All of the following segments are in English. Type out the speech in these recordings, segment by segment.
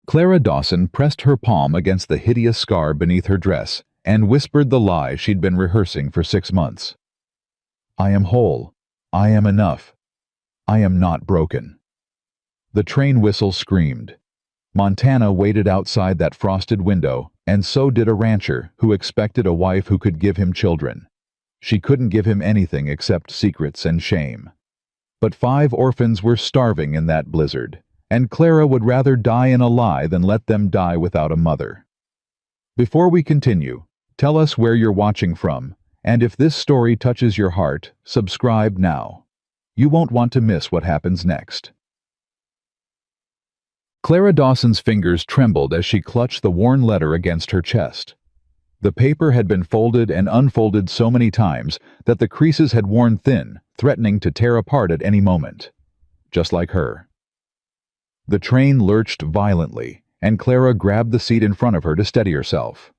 Clara Dawson pressed her palm against the hideous scar beneath her dress and whispered the lie she'd been rehearsing for 6 months. I am whole. I am enough. I am not broken. The train whistle screamed. Montana waited outside that frosted window, and so did a rancher who expected a wife who could give him children. She couldn't give him anything except secrets and shame. But 5 orphans were starving in that blizzard, and Clara would rather die in a lie than let them die without a mother. Before we continue, tell us where you're watching from, and if this story touches your heart, subscribe now. You won't want to miss what happens next. Clara Dawson's fingers trembled as she clutched the worn letter against her chest. The paper had been folded and unfolded so many times that the creases had worn thin, threatening to tear apart at any moment. Just like her. The train lurched violently, and Clara grabbed the seat in front of her to steady herself.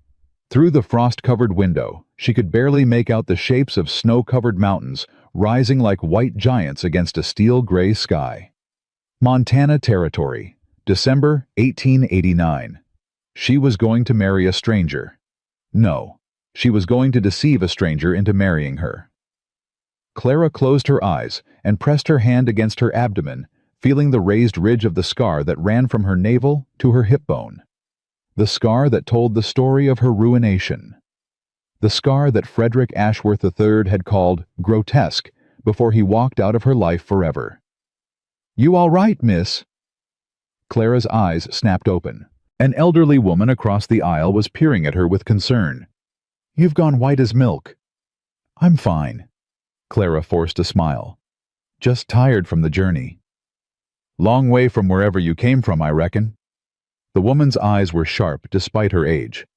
Through the frost-covered window, she could barely make out the shapes of snow-covered mountains rising like white giants against a steel-gray sky. Montana Territory. December 1889. She was going to marry a stranger. No, she was going to deceive a stranger into marrying her. Clara closed her eyes and pressed her hand against her abdomen, feeling the raised ridge of the scar that ran from her navel to her hip bone. The scar that told the story of her ruination. The scar that Frederick Ashworth III had called grotesque before he walked out of her life forever. "You all right, miss?" Clara's eyes snapped open. An elderly woman across the aisle was peering at her with concern. "You've gone white as milk." "I'm fine." Clara forced a smile. "Just tired from the journey." "Long way from wherever you came from, I reckon." The woman's eyes were sharp despite her age.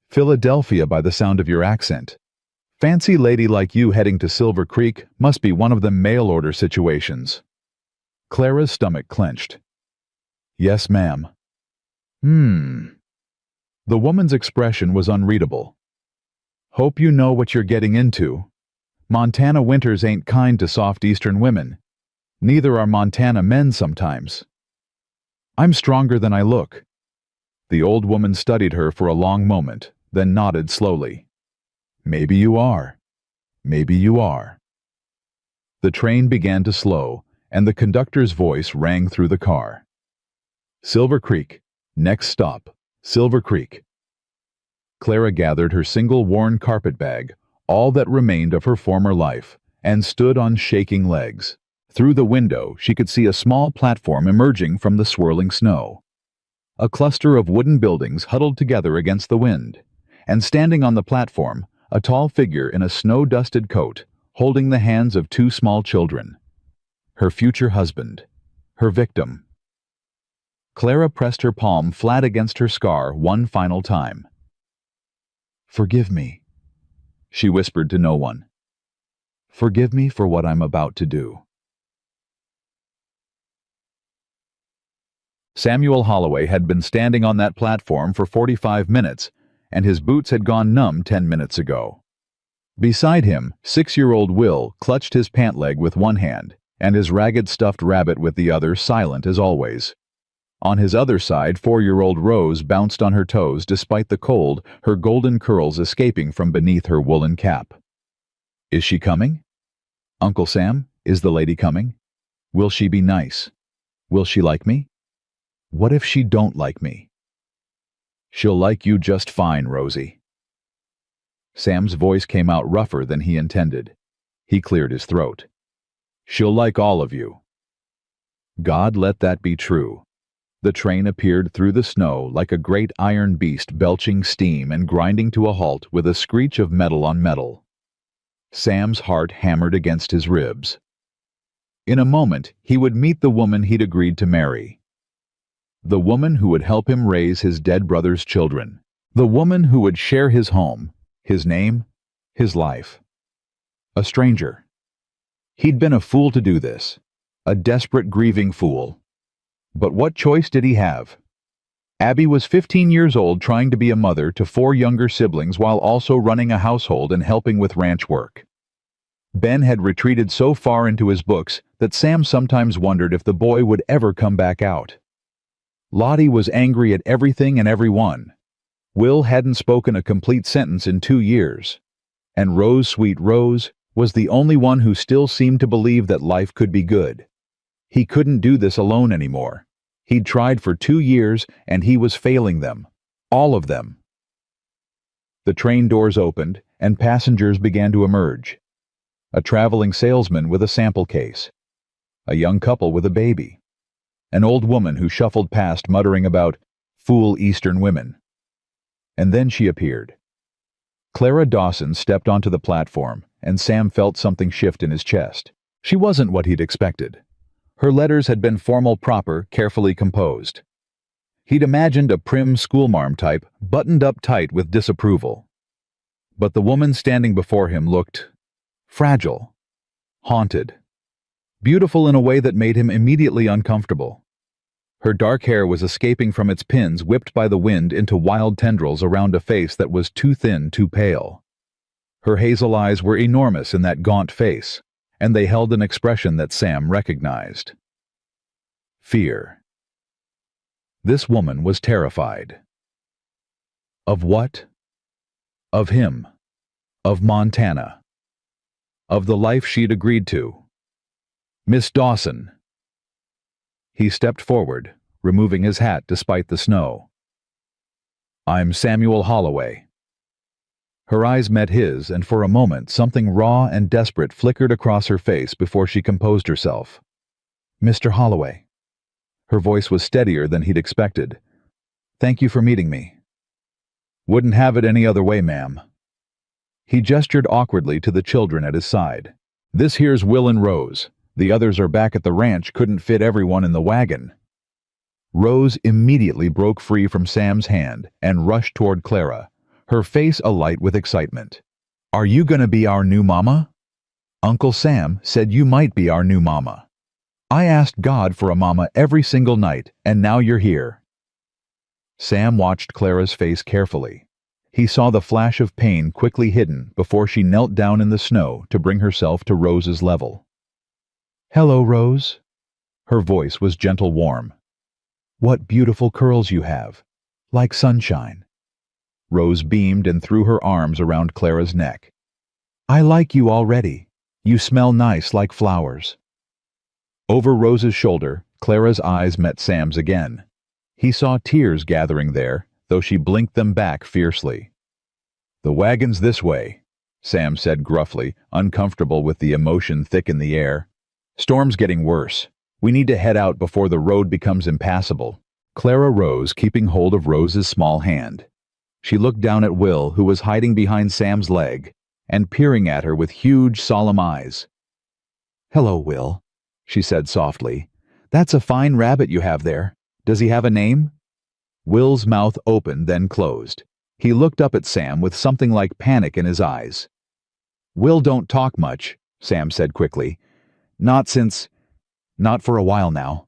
"Philadelphia by the sound of your accent. Fancy lady like you heading to Silver Creek must be one of them mail-order situations." Clara's stomach clenched. "Yes, ma'am." The woman's expression was unreadable. "Hope you know what you're getting into. Montana winters ain't kind to soft eastern women. Neither are Montana men sometimes." "I'm stronger than I look." The old woman studied her for a long moment, then nodded slowly. "Maybe you are. Maybe you are." The train began to slow, and the conductor's voice rang through the car. "Silver Creek. Next stop, Silver Creek." Clara gathered her single worn carpet bag, all that remained of her former life, and stood on shaking legs. Through the window, she could see a small platform emerging from the swirling snow. A cluster of wooden buildings huddled together against the wind, and standing on the platform, a tall figure in a snow-dusted coat, holding the hands of 2 small children. Her future husband. Her victim. Clara pressed her palm flat against her scar one final time. "Forgive me," she whispered to no one. "Forgive me for what I'm about to do." Samuel Holloway had been standing on that platform for 45 minutes, and his boots had gone numb 10 minutes ago. Beside him, 6-year-old Will clutched his pant leg with one hand, and his ragged stuffed rabbit with the other, silent as always. On his other side, 4-year-old Rose bounced on her toes despite the cold, her golden curls escaping from beneath her woolen cap. "Is she coming? Uncle Sam, is the lady coming? Will she be nice? Will she like me? What if she don't like me?" "She'll like you just fine, Rosie." Sam's voice came out rougher than he intended. He cleared his throat. "She'll like all of you." God let that be true. The train appeared through the snow like a great iron beast belching steam and grinding to a halt with a screech of metal on metal. Sam's heart hammered against his ribs. In a moment, he would meet the woman he'd agreed to marry. The woman who would help him raise his dead brother's children. The woman who would share his home, his name, his life. A stranger. He'd been a fool to do this. A desperate, grieving fool. But what choice did he have? Abby was 15 years old, trying to be a mother to 4 younger siblings while also running a household and helping with ranch work. Ben had retreated so far into his books that Sam sometimes wondered if the boy would ever come back out. Lottie was angry at everything and everyone. Will hadn't spoken a complete sentence in 2 years. And Rose, sweet Rose, was the only one who still seemed to believe that life could be good. He couldn't do this alone anymore. He'd tried for 2 years and he was failing them. All of them. The train doors opened and passengers began to emerge. A traveling salesman with a sample case. A young couple with a baby. An old woman who shuffled past muttering about fool Eastern women. And then she appeared. Clara Dawson stepped onto the platform, and Sam felt something shift in his chest. She wasn't what he'd expected. Her letters had been formal, proper, carefully composed. He'd imagined a prim schoolmarm type, buttoned up tight with disapproval. But the woman standing before him looked fragile, haunted, beautiful in a way that made him immediately uncomfortable. Her dark hair was escaping from its pins whipped by the wind into wild tendrils around a face that was too thin, too pale. Her hazel eyes were enormous in that gaunt face, and they held an expression that Sam recognized. Fear. This woman was terrified. Of what? Of him. Of Montana. Of the life she'd agreed to. Miss Dawson. He stepped forward, removing his hat despite the snow. I'm Samuel Holloway. Her eyes met his, and for a moment something raw and desperate flickered across her face before she composed herself. Mr. Holloway. Her voice was steadier than he'd expected. Thank you for meeting me. Wouldn't have it any other way, ma'am. He gestured awkwardly to the children at his side. This here's Will and Rose. The others are back at the ranch, couldn't fit everyone in the wagon. Rose immediately broke free from Sam's hand and rushed toward Clara, her face alight with excitement. Are you gonna be our new mama? Uncle Sam said you might be our new mama. I asked God for a mama every single night, and now you're here. Sam watched Clara's face carefully. He saw the flash of pain quickly hidden before she knelt down in the snow to bring herself to Rose's level. Hello, Rose. Her voice was gentle, warm. What beautiful curls you have, like sunshine. Rose beamed and threw her arms around Clara's neck. I like you already. You smell nice like flowers. Over Rose's shoulder, Clara's eyes met Sam's again. He saw tears gathering there, though she blinked them back fiercely. The wagon's this way, Sam said gruffly, uncomfortable with the emotion thick in the air. Storm's getting worse. We need to head out before the road becomes impassable. Clara rose, keeping hold of Rose's small hand. She looked down at Will, who was hiding behind Sam's leg, and peering at her with huge, solemn eyes. Hello, Will, she said softly. That's a fine rabbit you have there. Does he have a name? Will's mouth opened, then closed. He looked up at Sam with something like panic in his eyes. Will don't talk much, Sam said quickly. Not for a while now.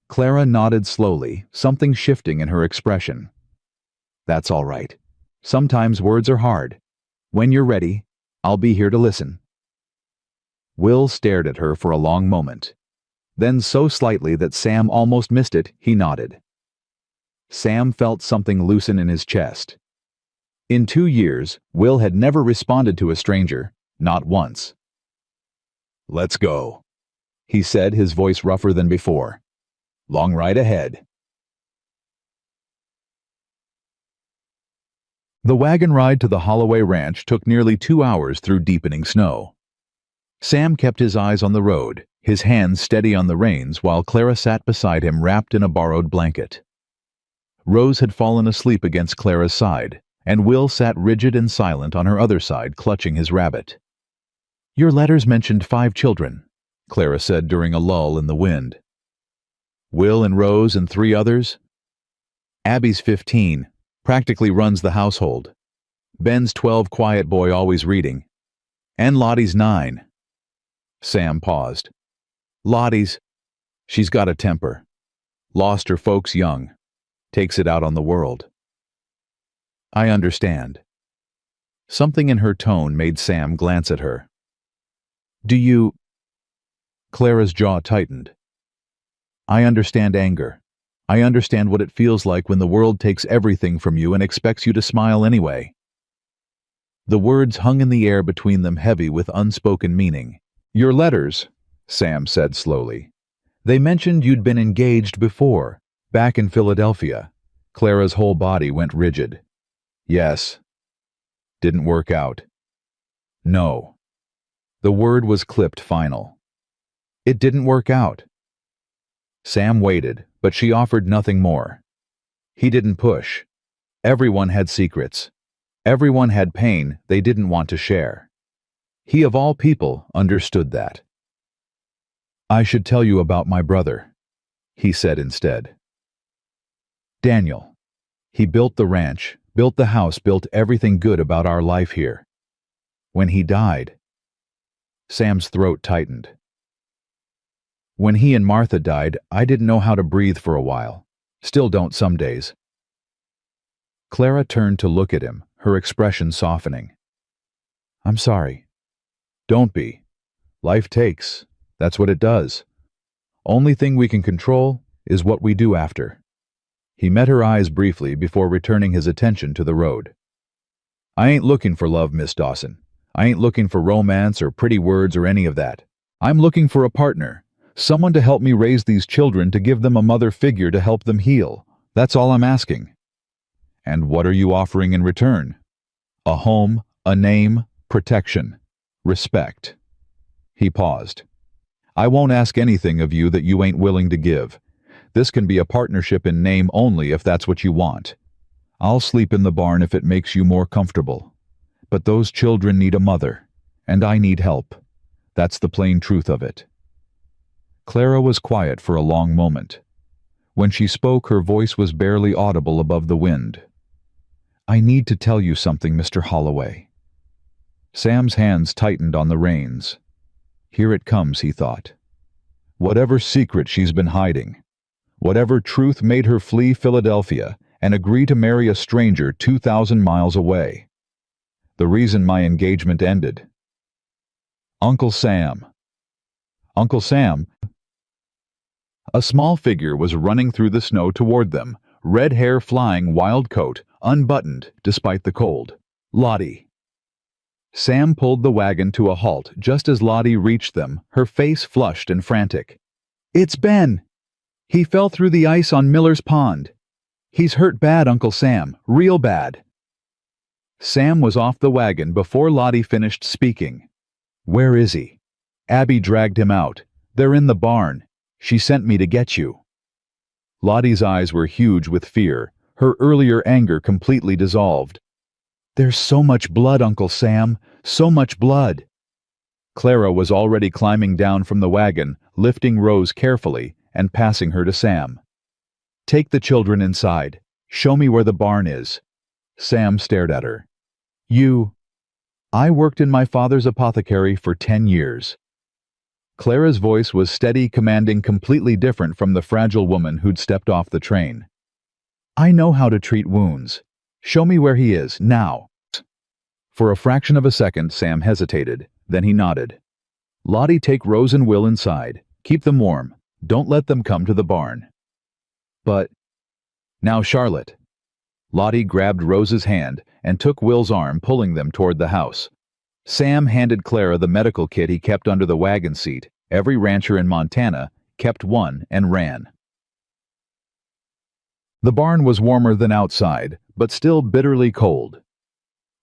Clara nodded slowly, something shifting in her expression. That's all right. Sometimes words are hard. When you're ready, I'll be here to listen. Will stared at her for a long moment. Then so slightly that Sam almost missed it, he nodded. Sam felt something loosen in his chest. In 2 years, Will had never responded to a stranger, not once. Let's go, he said, his voice rougher than before. Long ride ahead. The wagon ride to the Holloway Ranch took nearly 2 hours through deepening snow. Sam kept his eyes on the road, his hands steady on the reins, while Clara sat beside him wrapped in a borrowed blanket. Rose had fallen asleep against Clara's side, and Will sat rigid and silent on her other side, clutching his rabbit. Your letters mentioned 5 children, Clara said during a lull in the wind. Will and Rose and 3 others? Abby's 15, practically runs the household. Ben's 12, quiet boy, always reading. And Lottie's 9. Sam paused. She's got a temper. Lost her folks young. Takes it out on the world. I understand. Something in her tone made Sam glance at her. Do you... Clara's jaw tightened. I understand anger. I understand what it feels like when the world takes everything from you and expects you to smile anyway." The words hung in the air between them, heavy with unspoken meaning. "Your letters," Sam said slowly. "They mentioned you'd been engaged before, back in Philadelphia." Clara's whole body went rigid. "Yes." "Didn't work out." "No." The word was clipped final. "It didn't work out." Sam waited, but she offered nothing more. He didn't push. Everyone had secrets. Everyone had pain they didn't want to share. He, of all people, understood that. "I should tell you about my brother," he said instead. "Daniel. He built the ranch, built the house, built everything good about our life here. When he died..." Sam's throat tightened. "When he and Martha died, I didn't know how to breathe for a while. Still don't some days." Clara turned to look at him, her expression softening. "I'm sorry." "Don't be. Life takes. That's what it does. Only thing we can control is what we do after." He met her eyes briefly before returning his attention to the road. "I ain't looking for love, Miss Dawson. I ain't looking for romance or pretty words or any of that. I'm looking for a partner, someone to help me raise these children, to give them a mother figure to help them heal. That's all I'm asking." "And what are you offering in return?" "A home, a name, protection, respect." He paused. "I won't ask anything of you that you ain't willing to give. This can be a partnership in name only if that's what you want. I'll sleep in the barn if it makes you more comfortable. But those children need a mother, and I need help. That's the plain truth of it." Clara was quiet for a long moment. When she spoke, her voice was barely audible above the wind. "I need to tell you something, Mr. Holloway." Sam's hands tightened on the reins. Here it comes, he thought. Whatever secret she's been hiding, whatever truth made her flee Philadelphia and agree to marry a stranger 2,000 miles away. The reason my engagement ended. Uncle Sam. Uncle Sam. A small figure was running through the snow toward them, red hair flying, wild coat, unbuttoned despite the cold. Lottie. Sam pulled the wagon to a halt just as Lottie reached them, her face flushed and frantic. "It's Ben! He fell through the ice on Miller's Pond. He's hurt bad, Uncle Sam, real bad." Sam was off the wagon before Lottie finished speaking. "Where is he?" "Abby dragged him out. They're in the barn. She sent me to get you." Lottie's eyes were huge with fear, her earlier anger completely dissolved. "There's so much blood, Uncle Sam, so much blood." Clara was already climbing down from the wagon, lifting Rose carefully and passing her to Sam. "Take the children inside. Show me where the barn is." Sam stared at her. I worked in my father's apothecary for 10 years." Clara's voice was steady, commanding, completely different from the fragile woman who'd stepped off the train. "I know how to treat wounds. Show me where he is, now." For a fraction of a second, Sam hesitated, then he nodded. "Lottie, take Rose and Will inside. Keep them warm. Don't let them come to the barn." "But..." "Now, Charlotte." Lottie grabbed Rose's hand and took Will's arm, pulling them toward the house. Sam handed Clara the medical kit he kept under the wagon seat. Every rancher in Montana kept one, and ran. The barn was warmer than outside, but still bitterly cold.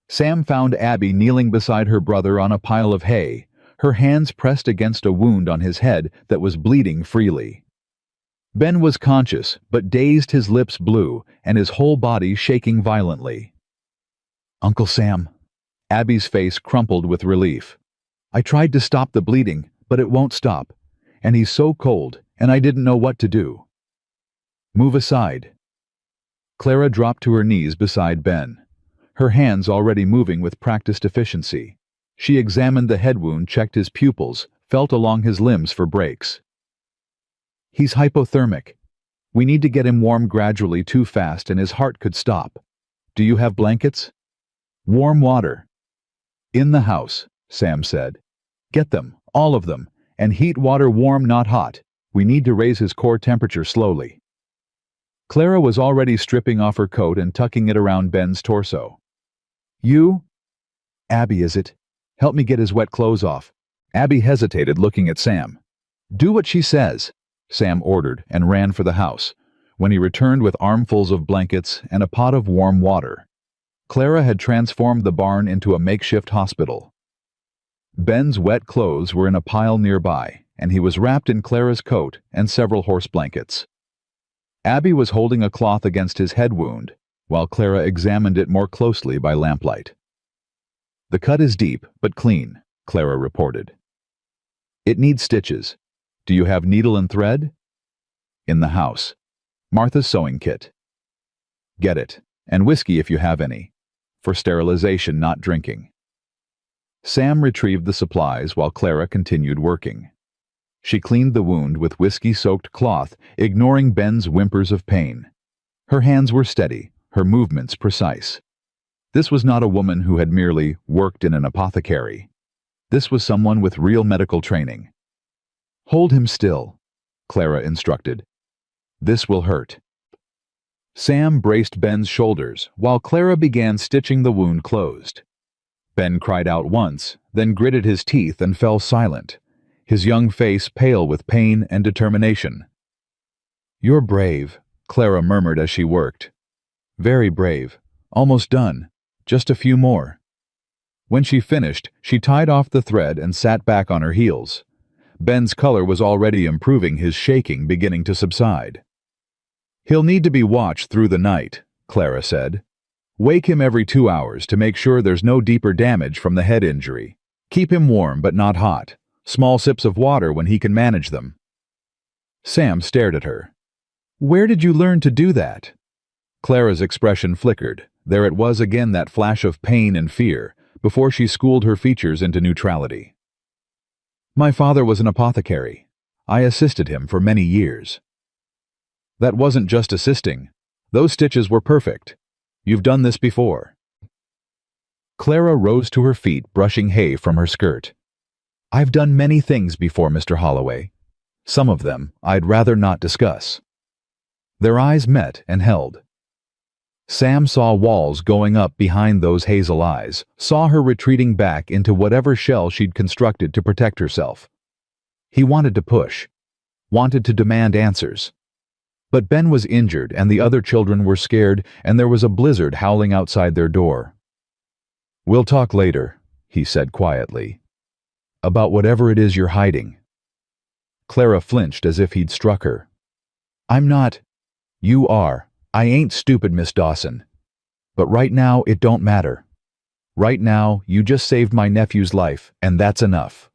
Sam found Abby kneeling beside her brother on a pile of hay, her hands pressed against a wound on his head that was bleeding freely. Ben was conscious, but dazed, his lips blue, and his whole body shaking violently. "Uncle Sam." Abby's face crumpled with relief. "I tried to stop the bleeding, but it won't stop. And he's so cold, and I didn't know what to do." "Move aside." Clara dropped to her knees beside Ben, her hands already moving with practiced efficiency. She examined the head wound, checked his pupils, felt along his limbs for breaks. "He's hypothermic. We need to get him warm gradually. Too fast and his heart could stop. Do you have blankets?" "Warm water." "In the house," Sam said. "Get them, all of them, and heat water warm, not hot. We need to raise his core temperature slowly." Clara was already stripping off her coat and tucking it around Ben's torso. "You? Abby, is it? Help me get his wet clothes off." Abby hesitated, looking at Sam. "Do what she says," Sam ordered and ran for the house, when he returned with armfuls of blankets and a pot of warm water. Clara had transformed the barn into a makeshift hospital. Ben's wet clothes were in a pile nearby, and he was wrapped in Clara's coat and several horse blankets. Abby was holding a cloth against his head wound, while Clara examined it more closely by lamplight. "The cut is deep, but clean," Clara reported. "It needs stitches. Do you have needle and thread?" "In the house. Martha's sewing kit." "Get it, and whiskey if you have any. For sterilization, not drinking." Sam retrieved the supplies while Clara continued working. She cleaned the wound with whiskey-soaked cloth, ignoring Ben's whimpers of pain. Her hands were steady, her movements precise. This was not a woman who had merely worked in an apothecary. This was someone with real medical training. "Hold him still," Clara instructed. "This will hurt." Sam braced Ben's shoulders while Clara began stitching the wound closed. Ben cried out once, then gritted his teeth and fell silent, his young face pale with pain and determination. "You're brave," Clara murmured as she worked. "Very brave. Almost done. Just a few more." When she finished, she tied off the thread and sat back on her heels. Ben's color was already improving, his shaking beginning to subside. "He'll need to be watched through the night," Clara said. "Wake him every 2 hours to make sure there's no deeper damage from the head injury. Keep him warm but not hot. Small sips of water when he can manage them." Sam stared at her. "Where did you learn to do that?" Clara's expression flickered. There it was again, that flash of pain and fear, before she schooled her features into neutrality. "My father was an apothecary. I assisted him for many years." "That wasn't just assisting. Those stitches were perfect. You've done this before." Clara rose to her feet, brushing hay from her skirt. "I've done many things before, Mr. Holloway. Some of them I'd rather not discuss." Their eyes met and held. Sam saw walls going up behind those hazel eyes, saw her retreating back into whatever shell she'd constructed to protect herself. He wanted to push, wanted to demand answers. But Ben was injured and the other children were scared, and there was a blizzard howling outside their door. "We'll talk later," he said quietly. "About whatever it is you're hiding." Clara flinched as if he'd struck her. "I'm not." "You are. I ain't stupid, Miss Dawson. But right now, it don't matter. Right now, you just saved my nephew's life, and that's enough."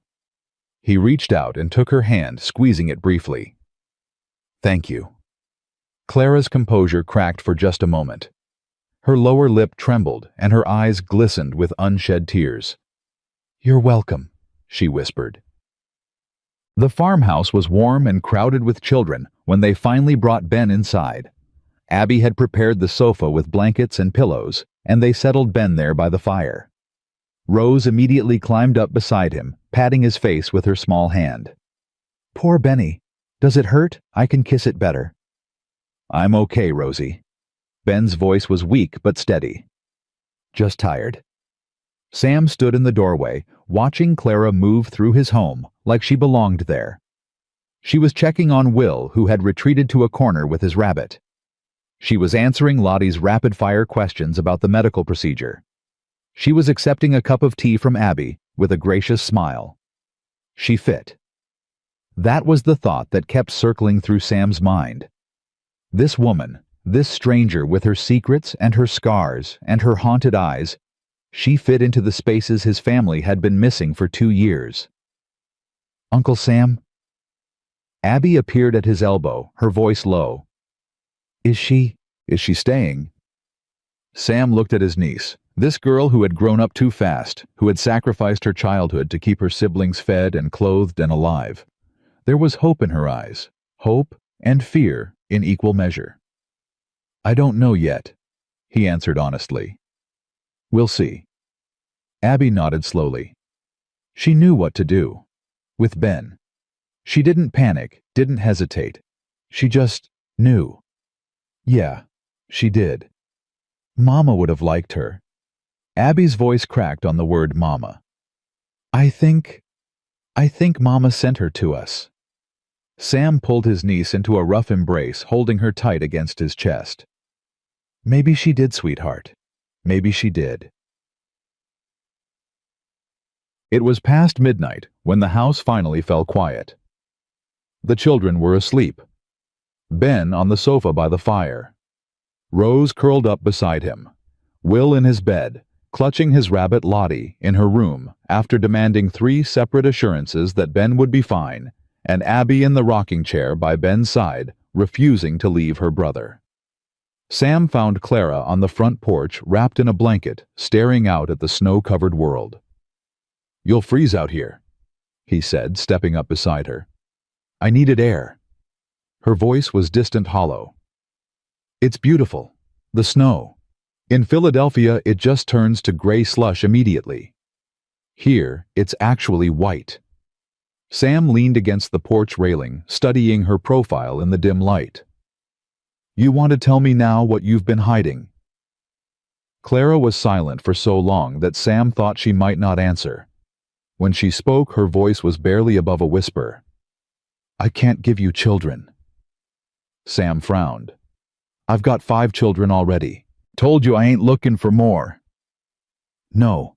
He reached out and took her hand, squeezing it briefly. "Thank you." Clara's composure cracked for just a moment. Her lower lip trembled, and her eyes glistened with unshed tears. "You're welcome," she whispered. The farmhouse was warm and crowded with children when they finally brought Ben inside. Abby had prepared the sofa with blankets and pillows, and they settled Ben there by the fire. Rose immediately climbed up beside him, patting his face with her small hand. "Poor Benny. Does it hurt? I can kiss it better." "I'm okay, Rosie." Ben's voice was weak but steady. "Just tired." Sam stood in the doorway, watching Clara move through his home like she belonged there. She was checking on Will, who had retreated to a corner with his rabbit. She was answering Lottie's rapid-fire questions about the medical procedure. She was accepting a cup of tea from Abby with a gracious smile. She fit. That was the thought that kept circling through Sam's mind. This woman, this stranger with her secrets and her scars and her haunted eyes, she fit into the spaces his family had been missing for 2 years. "Uncle Sam?" Abby appeared at his elbow, her voice low. Is she staying?" Sam looked at his niece, this girl who had grown up too fast, who had sacrificed her childhood to keep her siblings fed and clothed and alive. There was hope in her eyes, hope and fear in equal measure. "I don't know yet," he answered honestly. "We'll see." Abby nodded slowly. She knew what to do. With Ben. She didn't panic, didn't hesitate. She just knew. Yeah, she did. Mama would have liked her. Abby's voice cracked on the word Mama. I think Mama sent her to us. Sam pulled his niece into a rough embrace, holding her tight against his chest. Maybe she did, sweetheart. Maybe she did. It was past midnight when the house finally fell quiet. The children were asleep. Ben on the sofa by the fire. Rose curled up beside him. Will in his bed, clutching his rabbit Lottie in her room after demanding 3 separate assurances that Ben would be fine, and Abby in the rocking chair by Ben's side, refusing to leave her brother. Sam found Clara on the front porch wrapped in a blanket, staring out at the snow-covered world. "You'll freeze out here," he said, stepping up beside her. "I needed air." Her voice was distant hollow. "It's beautiful. The snow. In Philadelphia, it just turns to gray slush immediately. Here, it's actually white." Sam leaned against the porch railing, studying her profile in the dim light. "You want to tell me now what you've been hiding?" Clara was silent for so long that Sam thought she might not answer. When she spoke, her voice was barely above a whisper. "I can't give you children." Sam frowned. "I've got 5 children already. Told you I ain't looking for more." "No,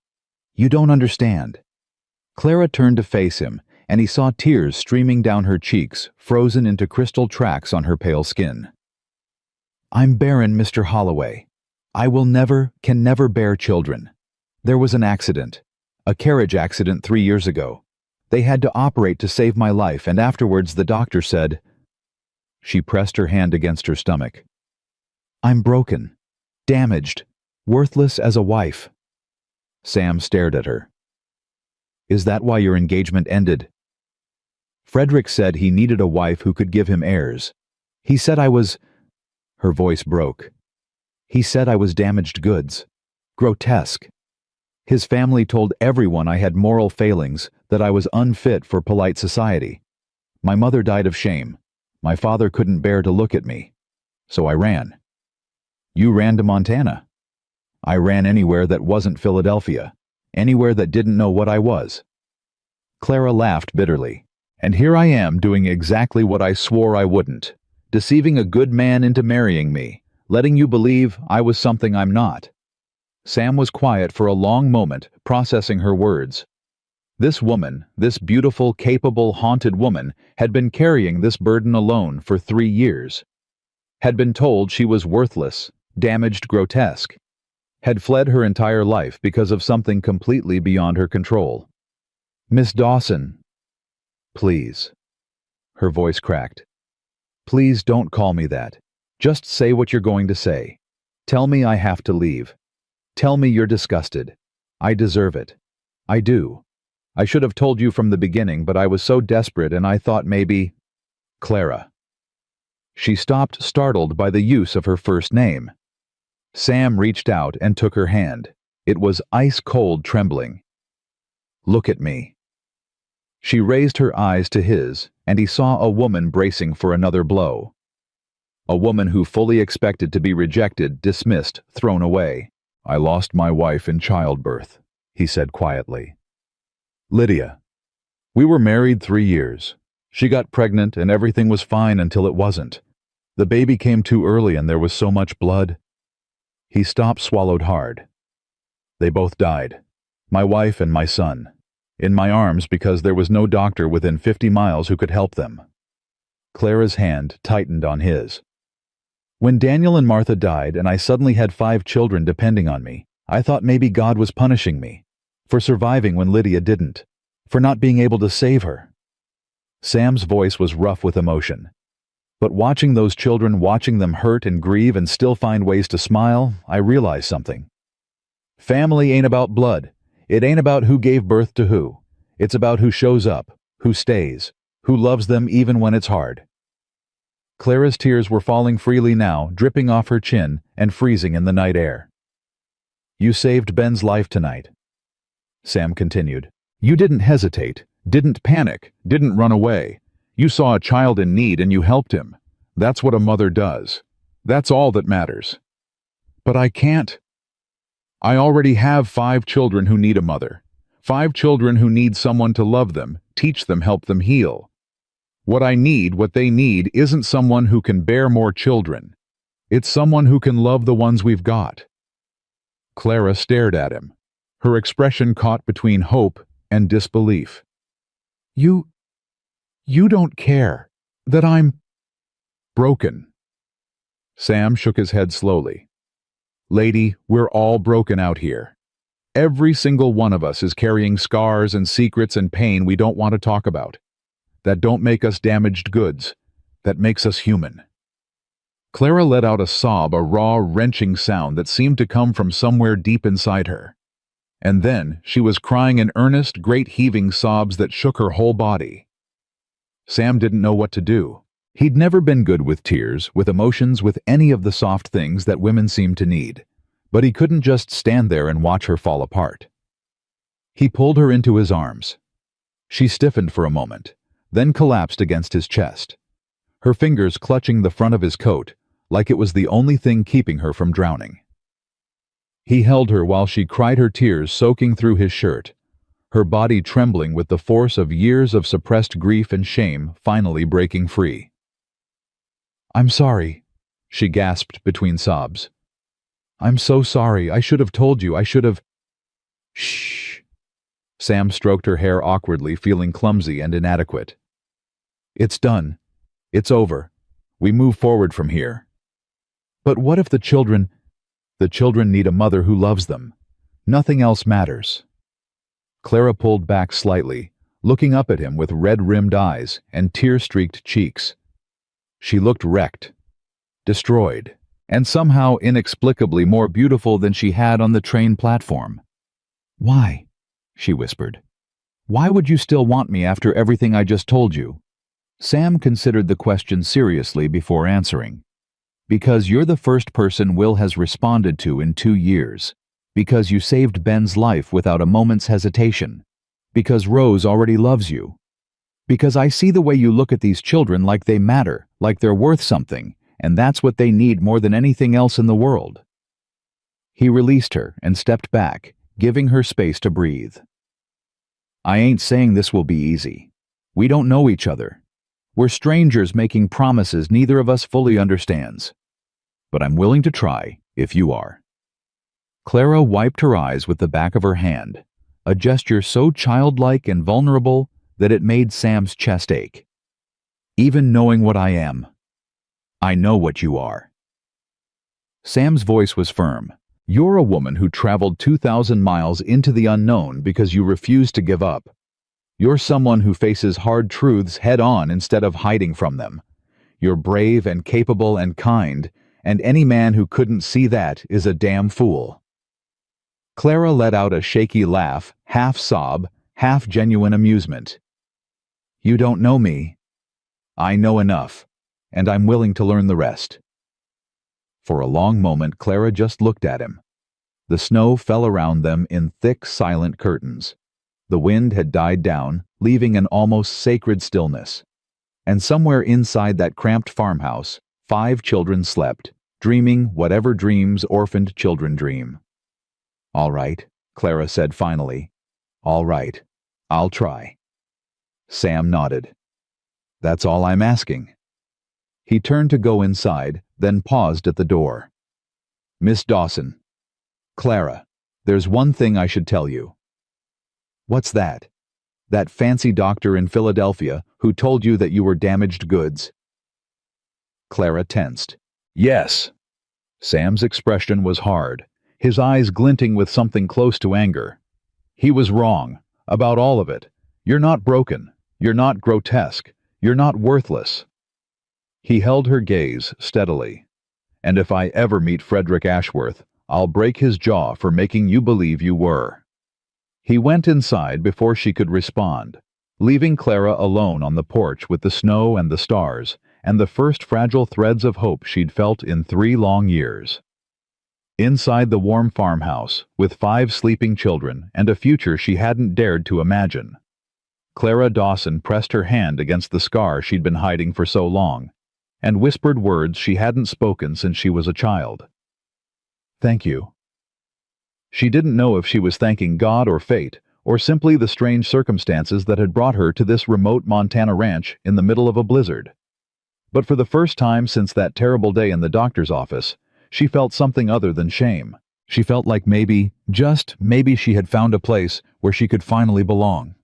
you don't understand." Clara turned to face him, and he saw tears streaming down her cheeks, frozen into crystal tracks on her pale skin. "I'm barren, Mr. Holloway. I can never bear children. There was an accident. A carriage accident 3 years ago. They had to operate to save my life, and afterwards the doctor said—" She pressed her hand against her stomach. "I'm broken, damaged, worthless as a wife." Sam stared at her. "Is that why your engagement ended?" "Frederick said he needed a wife who could give him heirs. He said I was—" Her voice broke. "He said I was damaged goods. Grotesque. His family told everyone I had moral failings, that I was unfit for polite society. My mother died of shame. My father couldn't bear to look at me. So I ran." "You ran to Montana." "I ran anywhere that wasn't Philadelphia. Anywhere that didn't know what I was." Clara laughed bitterly. "And here I am doing exactly what I swore I wouldn't. Deceiving a good man into marrying me. Letting you believe I was something I'm not." Sam was quiet for a long moment, processing her words. This woman, this beautiful, capable, haunted woman, had been carrying this burden alone for 3 years. Had been told she was worthless, damaged, grotesque. Had fled her entire life because of something completely beyond her control. "Miss Dawson." "Please." Her voice cracked. "Please don't call me that. Just say what you're going to say. Tell me I have to leave. Tell me you're disgusted. I deserve it. I do. I should have told you from the beginning, but I was so desperate and I thought maybe—" "Clara." She stopped, startled by the use of her first name. Sam reached out and took her hand. It was ice-cold trembling. "Look at me." She raised her eyes to his, and he saw a woman bracing for another blow. A woman who fully expected to be rejected, dismissed, thrown away. "I lost my wife in childbirth," he said quietly. "Lydia. We were married 3 years. She got pregnant and everything was fine until it wasn't. The baby came too early and there was so much blood." He stopped, swallowed hard. "They both died. My wife and my son. In my arms because there was no doctor within 50 miles who could help them." Clara's hand tightened on his. "When Daniel and Martha died and I suddenly had 5 children depending on me, I thought maybe God was punishing me. For surviving when Lydia didn't. For not being able to save her." Sam's voice was rough with emotion. "But watching those children, watching them hurt and grieve and still find ways to smile, I realized something. Family ain't about blood. It ain't about who gave birth to who. It's about who shows up, who stays, who loves them even when it's hard." Clara's tears were falling freely now, dripping off her chin and freezing in the night air. "You saved Ben's life tonight," Sam continued. "You didn't hesitate, didn't panic, didn't run away. You saw a child in need and you helped him. That's what a mother does. That's all that matters. But I can't. I already have 5 children who need a mother. 5 children who need someone to love them, teach them, help them heal. What they need isn't someone who can bear more children. It's someone who can love the ones we've got. Clara stared at him, her expression caught between hope and disbelief. You don't care that I'm broken. Sam shook his head slowly. Lady, we're all broken out here. Every single one of us is carrying scars and secrets and pain we don't want to talk about. That don't make us damaged goods. That makes us human. Clara let out a sob, a raw, wrenching sound that seemed to come from somewhere deep inside her. And then she was crying in earnest, great heaving sobs that shook her whole body. Sam didn't know what to do. He'd never been good with tears, with emotions, with any of the soft things that women seem to need. But he couldn't just stand there and watch her fall apart. He pulled her into his arms. She stiffened for a moment, then collapsed against his chest, her fingers clutching the front of his coat like it was the only thing keeping her from drowning. He held her while she cried, her tears soaking through his shirt, her body trembling with the force of years of suppressed grief and shame finally breaking free. "I'm sorry," she gasped between sobs. "I'm so sorry. I should have told you. I should have—" "Shh." Sam stroked her hair awkwardly, feeling clumsy and inadequate. "It's done. It's over. We move forward from here." "But what if the children need a mother who loves them? Nothing else matters." Clara pulled back slightly, looking up at him with red-rimmed eyes and tear-streaked cheeks. She looked wrecked, destroyed, and somehow inexplicably more beautiful than she had on the train platform. "Why?" she whispered. "Why would you still want me after everything I just told you?" Sam considered the question seriously before answering. "Because you're the first person Will has responded to in 2 years. Because you saved Ben's life without a moment's hesitation. Because Rose already loves you. Because I see the way you look at these children like they matter, like they're worth something, and that's what they need more than anything else in the world." He released her and stepped back, giving her space to breathe. "I ain't saying this will be easy. We don't know each other. We're strangers making promises neither of us fully understands. But I'm willing to try, if you are." Clara wiped her eyes with the back of her hand, a gesture so childlike and vulnerable that it made Sam's chest ache. "Even knowing what I am, I know what you are." Sam's voice was firm. "You're a woman who traveled 2,000 miles into the unknown because you refused to give up. You're someone who faces hard truths head-on instead of hiding from them. You're brave and capable and kind, and any man who couldn't see that is a damn fool." Clara let out a shaky laugh, half sob, half genuine amusement. "You don't know me. I know enough, and I'm willing to learn the rest." For a long moment Clara just looked at him. The snow fell around them in thick, silent curtains. The wind had died down, leaving an almost sacred stillness. And somewhere inside that cramped farmhouse, 5 children slept, dreaming whatever dreams orphaned children dream. "All right," Clara said finally. "All right. I'll try." Sam nodded. "That's all I'm asking." He turned to go inside, then paused at the door. "Miss Dawson. Clara, there's one thing I should tell you." "What's that?" "That fancy doctor in Philadelphia who told you that you were damaged goods." Clara tensed. "Yes." Sam's expression was hard, his eyes glinting with something close to anger. "He was wrong. About all of it. You're not broken. You're not grotesque. You're not worthless." He held her gaze steadily. "And if I ever meet Frederick Ashworth, I'll break his jaw for making you believe you were." He went inside before she could respond, leaving Clara alone on the porch with the snow and the stars, and the first fragile threads of hope she'd felt in 3 long years. Inside the warm farmhouse, with 5 sleeping children and a future she hadn't dared to imagine, Clara Dawson pressed her hand against the scar she'd been hiding for so long, and whispered words she hadn't spoken since she was a child. "Thank you." She didn't know if she was thanking God or fate, or simply the strange circumstances that had brought her to this remote Montana ranch in the middle of a blizzard. But for the first time since that terrible day in the doctor's office, she felt something other than shame. She felt like maybe, just maybe, she had found a place where she could finally belong.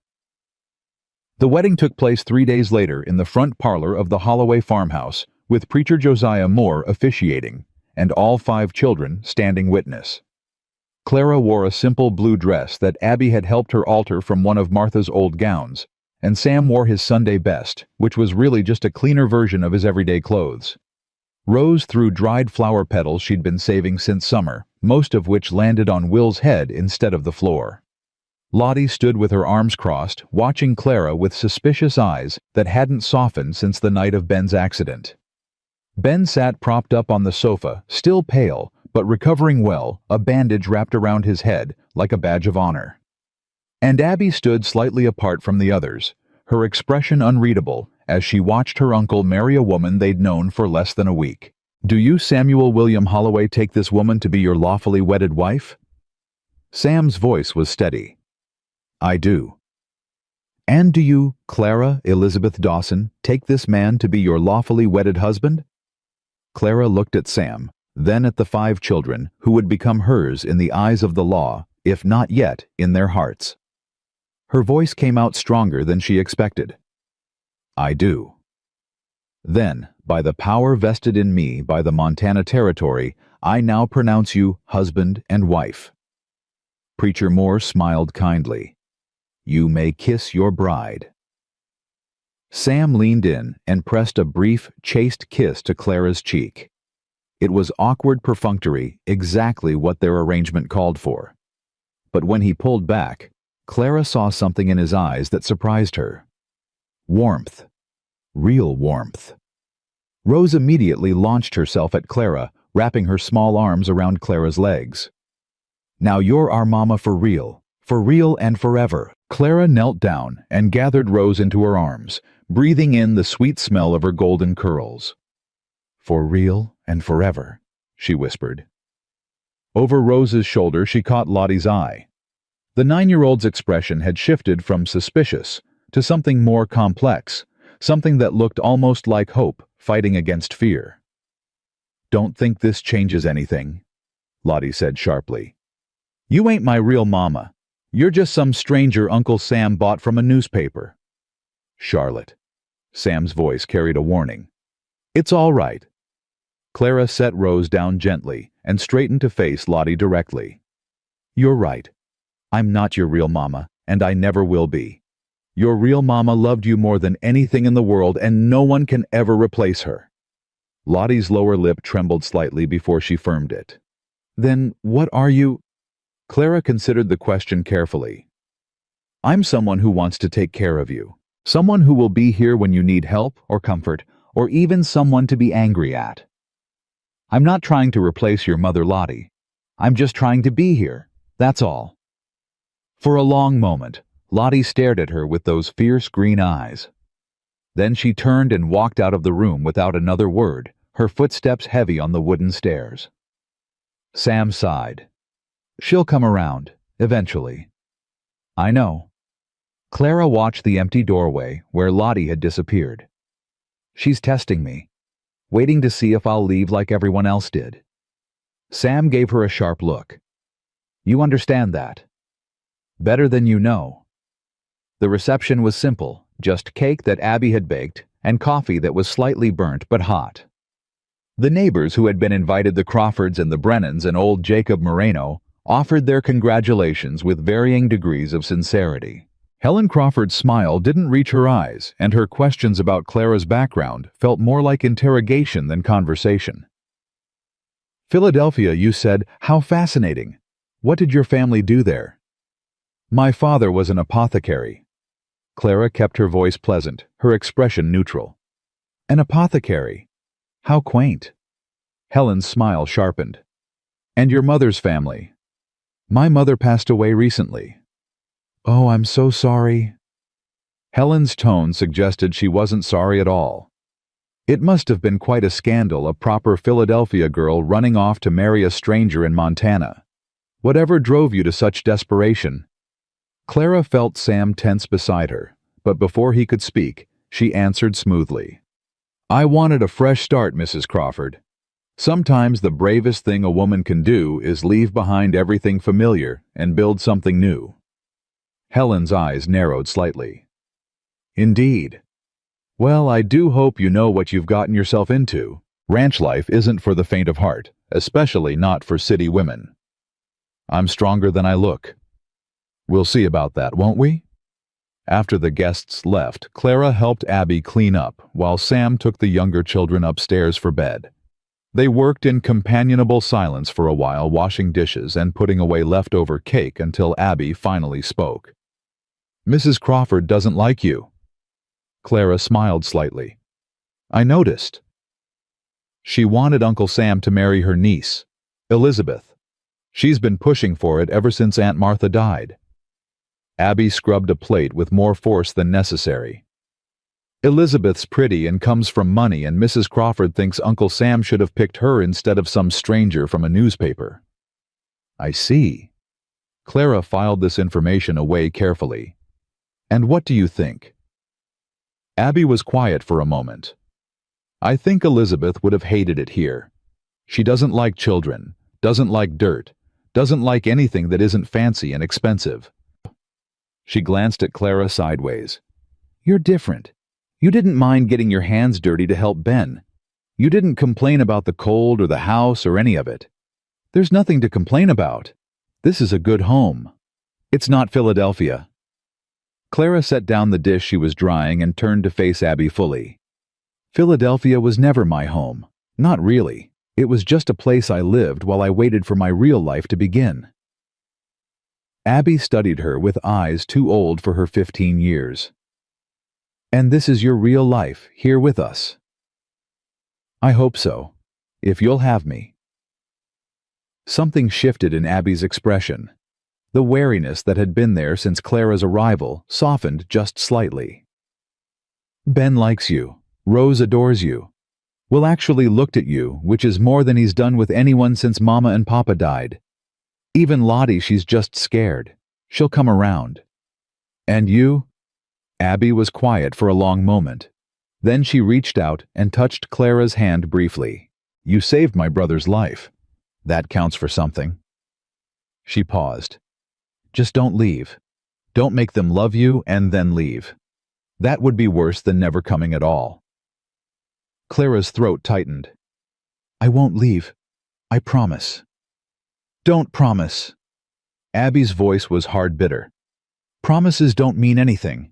The wedding took place 3 days later in the front parlor of the Holloway farmhouse, with preacher Josiah Moore officiating, and all 5 children standing witness. Clara wore a simple blue dress that Abby had helped her alter from one of Martha's old gowns, and Sam wore his Sunday best, which was really just a cleaner version of his everyday clothes. Rose threw dried flower petals she'd been saving since summer, most of which landed on Will's head instead of the floor. Lottie stood with her arms crossed, watching Clara with suspicious eyes that hadn't softened since the night of Ben's accident. Ben sat propped up on the sofa, still pale, but recovering well, a bandage wrapped around his head like a badge of honor. And Abby stood slightly apart from the others, her expression unreadable as she watched her uncle marry a woman they'd known for less than a week. "Do you, Samuel William Holloway, take this woman to be your lawfully wedded wife?" Sam's voice was steady. "I do." "And do you, Clara Elizabeth Dawson, take this man to be your lawfully wedded husband?" Clara looked at Sam, then at the 5 children who would become hers in the eyes of the law, if not yet in their hearts. Her voice came out stronger than she expected. "I do." "Then, by the power vested in me by the Montana Territory, I now pronounce you husband and wife." Preacher Moore smiled kindly. "You may kiss your bride." Sam leaned in and pressed a brief, chaste kiss to Clara's cheek. It was awkward perfunctory, exactly what their arrangement called for. But when he pulled back, Clara saw something in his eyes that surprised her. Warmth. Real warmth. Rose immediately launched herself at Clara, wrapping her small arms around Clara's legs. "Now you're our mama for real and forever." Clara knelt down and gathered Rose into her arms, breathing in the sweet smell of her golden curls. "For real and forever," she whispered. Over Rose's shoulder she caught Lottie's eye. The 9-year-old's expression had shifted from suspicious to something more complex, something that looked almost like hope fighting against fear. "Don't think this changes anything," Lottie said sharply. "You ain't my real mama. You're just some stranger Uncle Sam bought from a newspaper." "Charlotte." Sam's voice carried a warning. "It's all right." Clara set Rose down gently and straightened to face Lottie directly. "You're right. I'm not your real mama, and I never will be. Your real mama loved you more than anything in the world, and no one can ever replace her." Lottie's lower lip trembled slightly before she firmed it. "Then what are you?" Clara considered the question carefully. "I'm someone who wants to take care of you. Someone who will be here when you need help or comfort, or even someone to be angry at. I'm not trying to replace your mother, Lottie. I'm just trying to be here. That's all." For a long moment, Lottie stared at her with those fierce green eyes. Then she turned and walked out of the room without another word, her footsteps heavy on the wooden stairs. Sam sighed. "She'll come around, eventually." "I know." Clara watched the empty doorway where Lottie had disappeared. "She's testing me, waiting to see if I'll leave like everyone else did." Sam gave her a sharp look. "You understand that?" "Better than you know." The reception was simple, just cake that Abby had baked and coffee that was slightly burnt but hot. The neighbors who had been invited, the Crawfords and the Brennans and old Jacob Moreno, offered their congratulations with varying degrees of sincerity. Helen Crawford's smile didn't reach her eyes, and her questions about Clara's background felt more like interrogation than conversation. "Philadelphia, you said. How fascinating. What did your family do there?" "My father was an apothecary." Clara kept her voice pleasant, her expression neutral. "An apothecary? How quaint." Helen's smile sharpened. "And your mother's family?" "My mother passed away recently." "Oh, I'm so sorry." Helen's tone suggested she wasn't sorry at all. It must have been quite a scandal, a proper Philadelphia girl running off to marry a stranger in Montana. Whatever drove you to such desperation? Clara felt Sam tense beside her, but before he could speak, she answered smoothly. I wanted a fresh start, Mrs. Crawford. Sometimes the bravest thing a woman can do is leave behind everything familiar and build something new. Helen's eyes narrowed slightly. Indeed. Well, I do hope you know what you've gotten yourself into. Ranch life isn't for the faint of heart, especially not for city women. I'm stronger than I look. We'll see about that, won't we? After the guests left, Clara helped Abby clean up while Sam took the younger children upstairs for bed. They worked in companionable silence for a while, washing dishes and putting away leftover cake until Abby finally spoke. Mrs. Crawford doesn't like you. Clara smiled slightly. I noticed. She wanted Uncle Sam to marry her niece, Elizabeth. She's been pushing for it ever since Aunt Martha died. Abby scrubbed a plate with more force than necessary. Elizabeth's pretty and comes from money, and Mrs. Crawford thinks Uncle Sam should have picked her instead of some stranger from a newspaper. I see. Clara filed this information away carefully. And what do you think? Abby was quiet for a moment. I think Elizabeth would have hated it here. She doesn't like children, doesn't like dirt, doesn't like anything that isn't fancy and expensive. She glanced at Clara sideways. You're different. You didn't mind getting your hands dirty to help Ben. You didn't complain about the cold or the house or any of it. There's nothing to complain about. This is a good home. It's not Philadelphia. Clara set down the dish she was drying and turned to face Abby fully. Philadelphia was never my home. Not really. It was just a place I lived while I waited for my real life to begin. Abby studied her with eyes too old for her 15 years. And this is your real life, here with us? I hope so, if you'll have me. Something shifted in Abby's expression. The wariness that had been there since Clara's arrival softened just slightly. Ben likes you. Rose adores you. Will actually looked at you, which is more than he's done with anyone since Mama and Papa died. Even Lottie, she's just scared. She'll come around. And you? Abby was quiet for a long moment. Then she reached out and touched Clara's hand briefly. You saved my brother's life. That counts for something. She paused. Just don't leave. Don't make them love you and then leave. That would be worse than never coming at all. Clara's throat tightened. I won't leave. I promise. Don't promise. Abby's voice was hard bitter. Promises don't mean anything.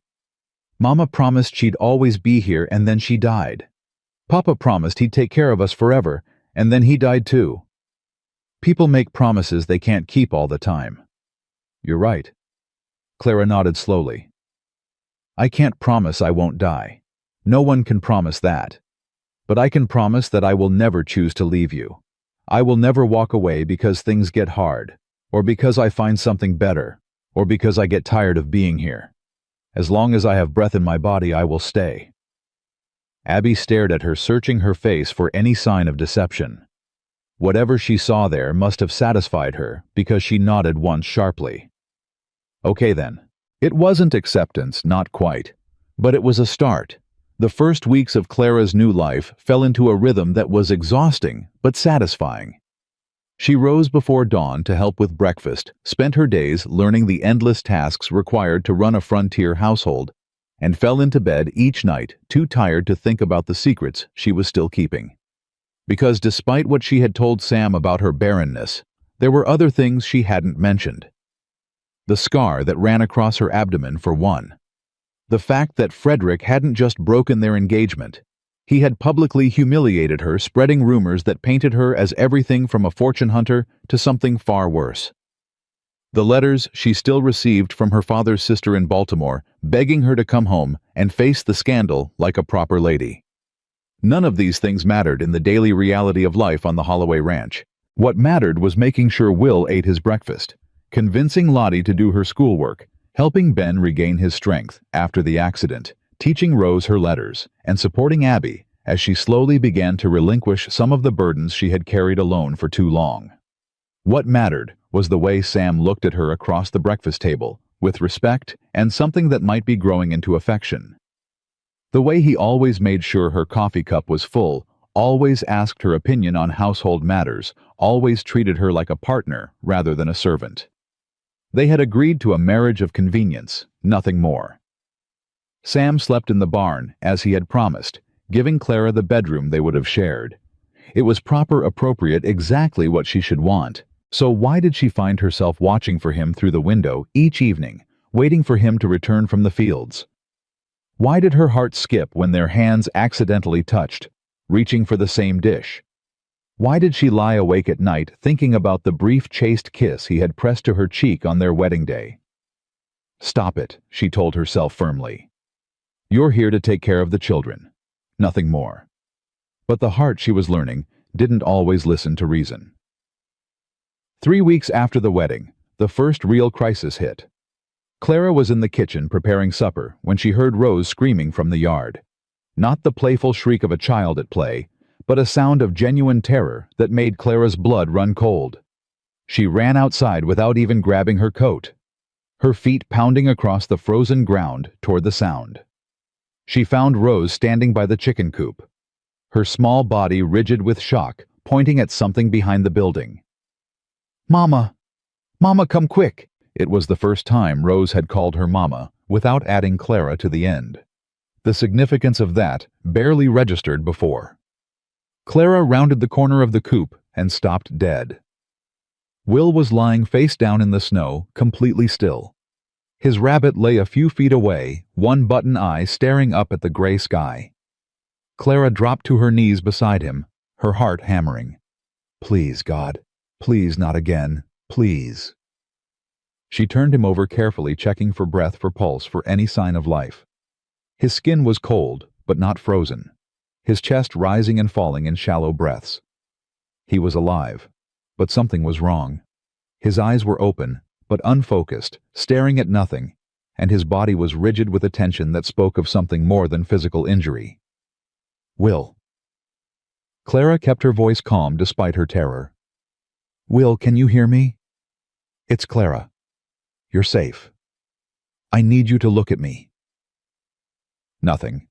Mama promised she'd always be here, and then she died. Papa promised he'd take care of us forever, and then he died too. People make promises they can't keep all the time. You're right. Clara nodded slowly. I can't promise I won't die. No one can promise that. But I can promise that I will never choose to leave you. I will never walk away because things get hard, or because I find something better, or because I get tired of being here. As long as I have breath in my body, I will stay. Abby stared at her, searching her face for any sign of deception. Whatever she saw there must have satisfied her, because she nodded once sharply. Okay then. It wasn't acceptance, not quite. But it was a start. The first weeks of Clara's new life fell into a rhythm that was exhausting, but satisfying. She rose before dawn to help with breakfast, spent her days learning the endless tasks required to run a frontier household, and fell into bed each night too tired to think about the secrets she was still keeping. Because despite what she had told Sam about her barrenness, there were other things she hadn't mentioned. The scar that ran across her abdomen, for one. The fact that Frederick hadn't just broken their engagement. He had publicly humiliated her, spreading rumors that painted her as everything from a fortune hunter to something far worse. The letters she still received from her father's sister in Baltimore, begging her to come home and face the scandal like a proper lady. None of these things mattered in the daily reality of life on the Holloway Ranch. What mattered was making sure Will ate his breakfast, convincing Lottie to do her schoolwork, helping Ben regain his strength after the accident, teaching Rose her letters, and supporting Abby as she slowly began to relinquish some of the burdens she had carried alone for too long. What mattered was the way Sam looked at her across the breakfast table, with respect and something that might be growing into affection. The way he always made sure her coffee cup was full, always asked her opinion on household matters, always treated her like a partner rather than a servant. They had agreed to a marriage of convenience, nothing more. Sam slept in the barn, as he had promised, giving Clara the bedroom they would have shared. It was proper, appropriate, exactly what she should want. So why did she find herself watching for him through the window each evening, waiting for him to return from the fields? Why did her heart skip when their hands accidentally touched, reaching for the same dish? Why did she lie awake at night thinking about the brief chaste kiss he had pressed to her cheek on their wedding day? Stop it, she told herself firmly. You're here to take care of the children, nothing more. But the heart, she was learning, didn't always listen to reason. 3 weeks after the wedding, the first real crisis hit. Clara was in the kitchen preparing supper when she heard Rose screaming from the yard. Not the playful shriek of a child at play, but a sound of genuine terror that made Clara's blood run cold. She ran outside without even grabbing her coat, her feet pounding across the frozen ground toward the sound. She found Rose standing by the chicken coop, her small body rigid with shock, pointing at something behind the building. "Mama! Mama, come quick!" It was the first time Rose had called her Mama without adding Clara to the end. The significance of that barely registered before. Clara rounded the corner of the coop and stopped dead. Will was lying face down in the snow, completely still. His rabbit lay a few feet away, one button eye staring up at the gray sky. Clara dropped to her knees beside him, her heart hammering. Please, God. Please, not again. Please. She turned him over carefully, checking for breath, for pulse, for any sign of life. His skin was cold, but not frozen, his chest rising and falling in shallow breaths. He was alive, but something was wrong. His eyes were open, but unfocused, staring at nothing, and his body was rigid with a tension that spoke of something more than physical injury. Will. Clara kept her voice calm despite her terror. Will, can you hear me? It's Clara. You're safe. I need you to look at me. Nothing.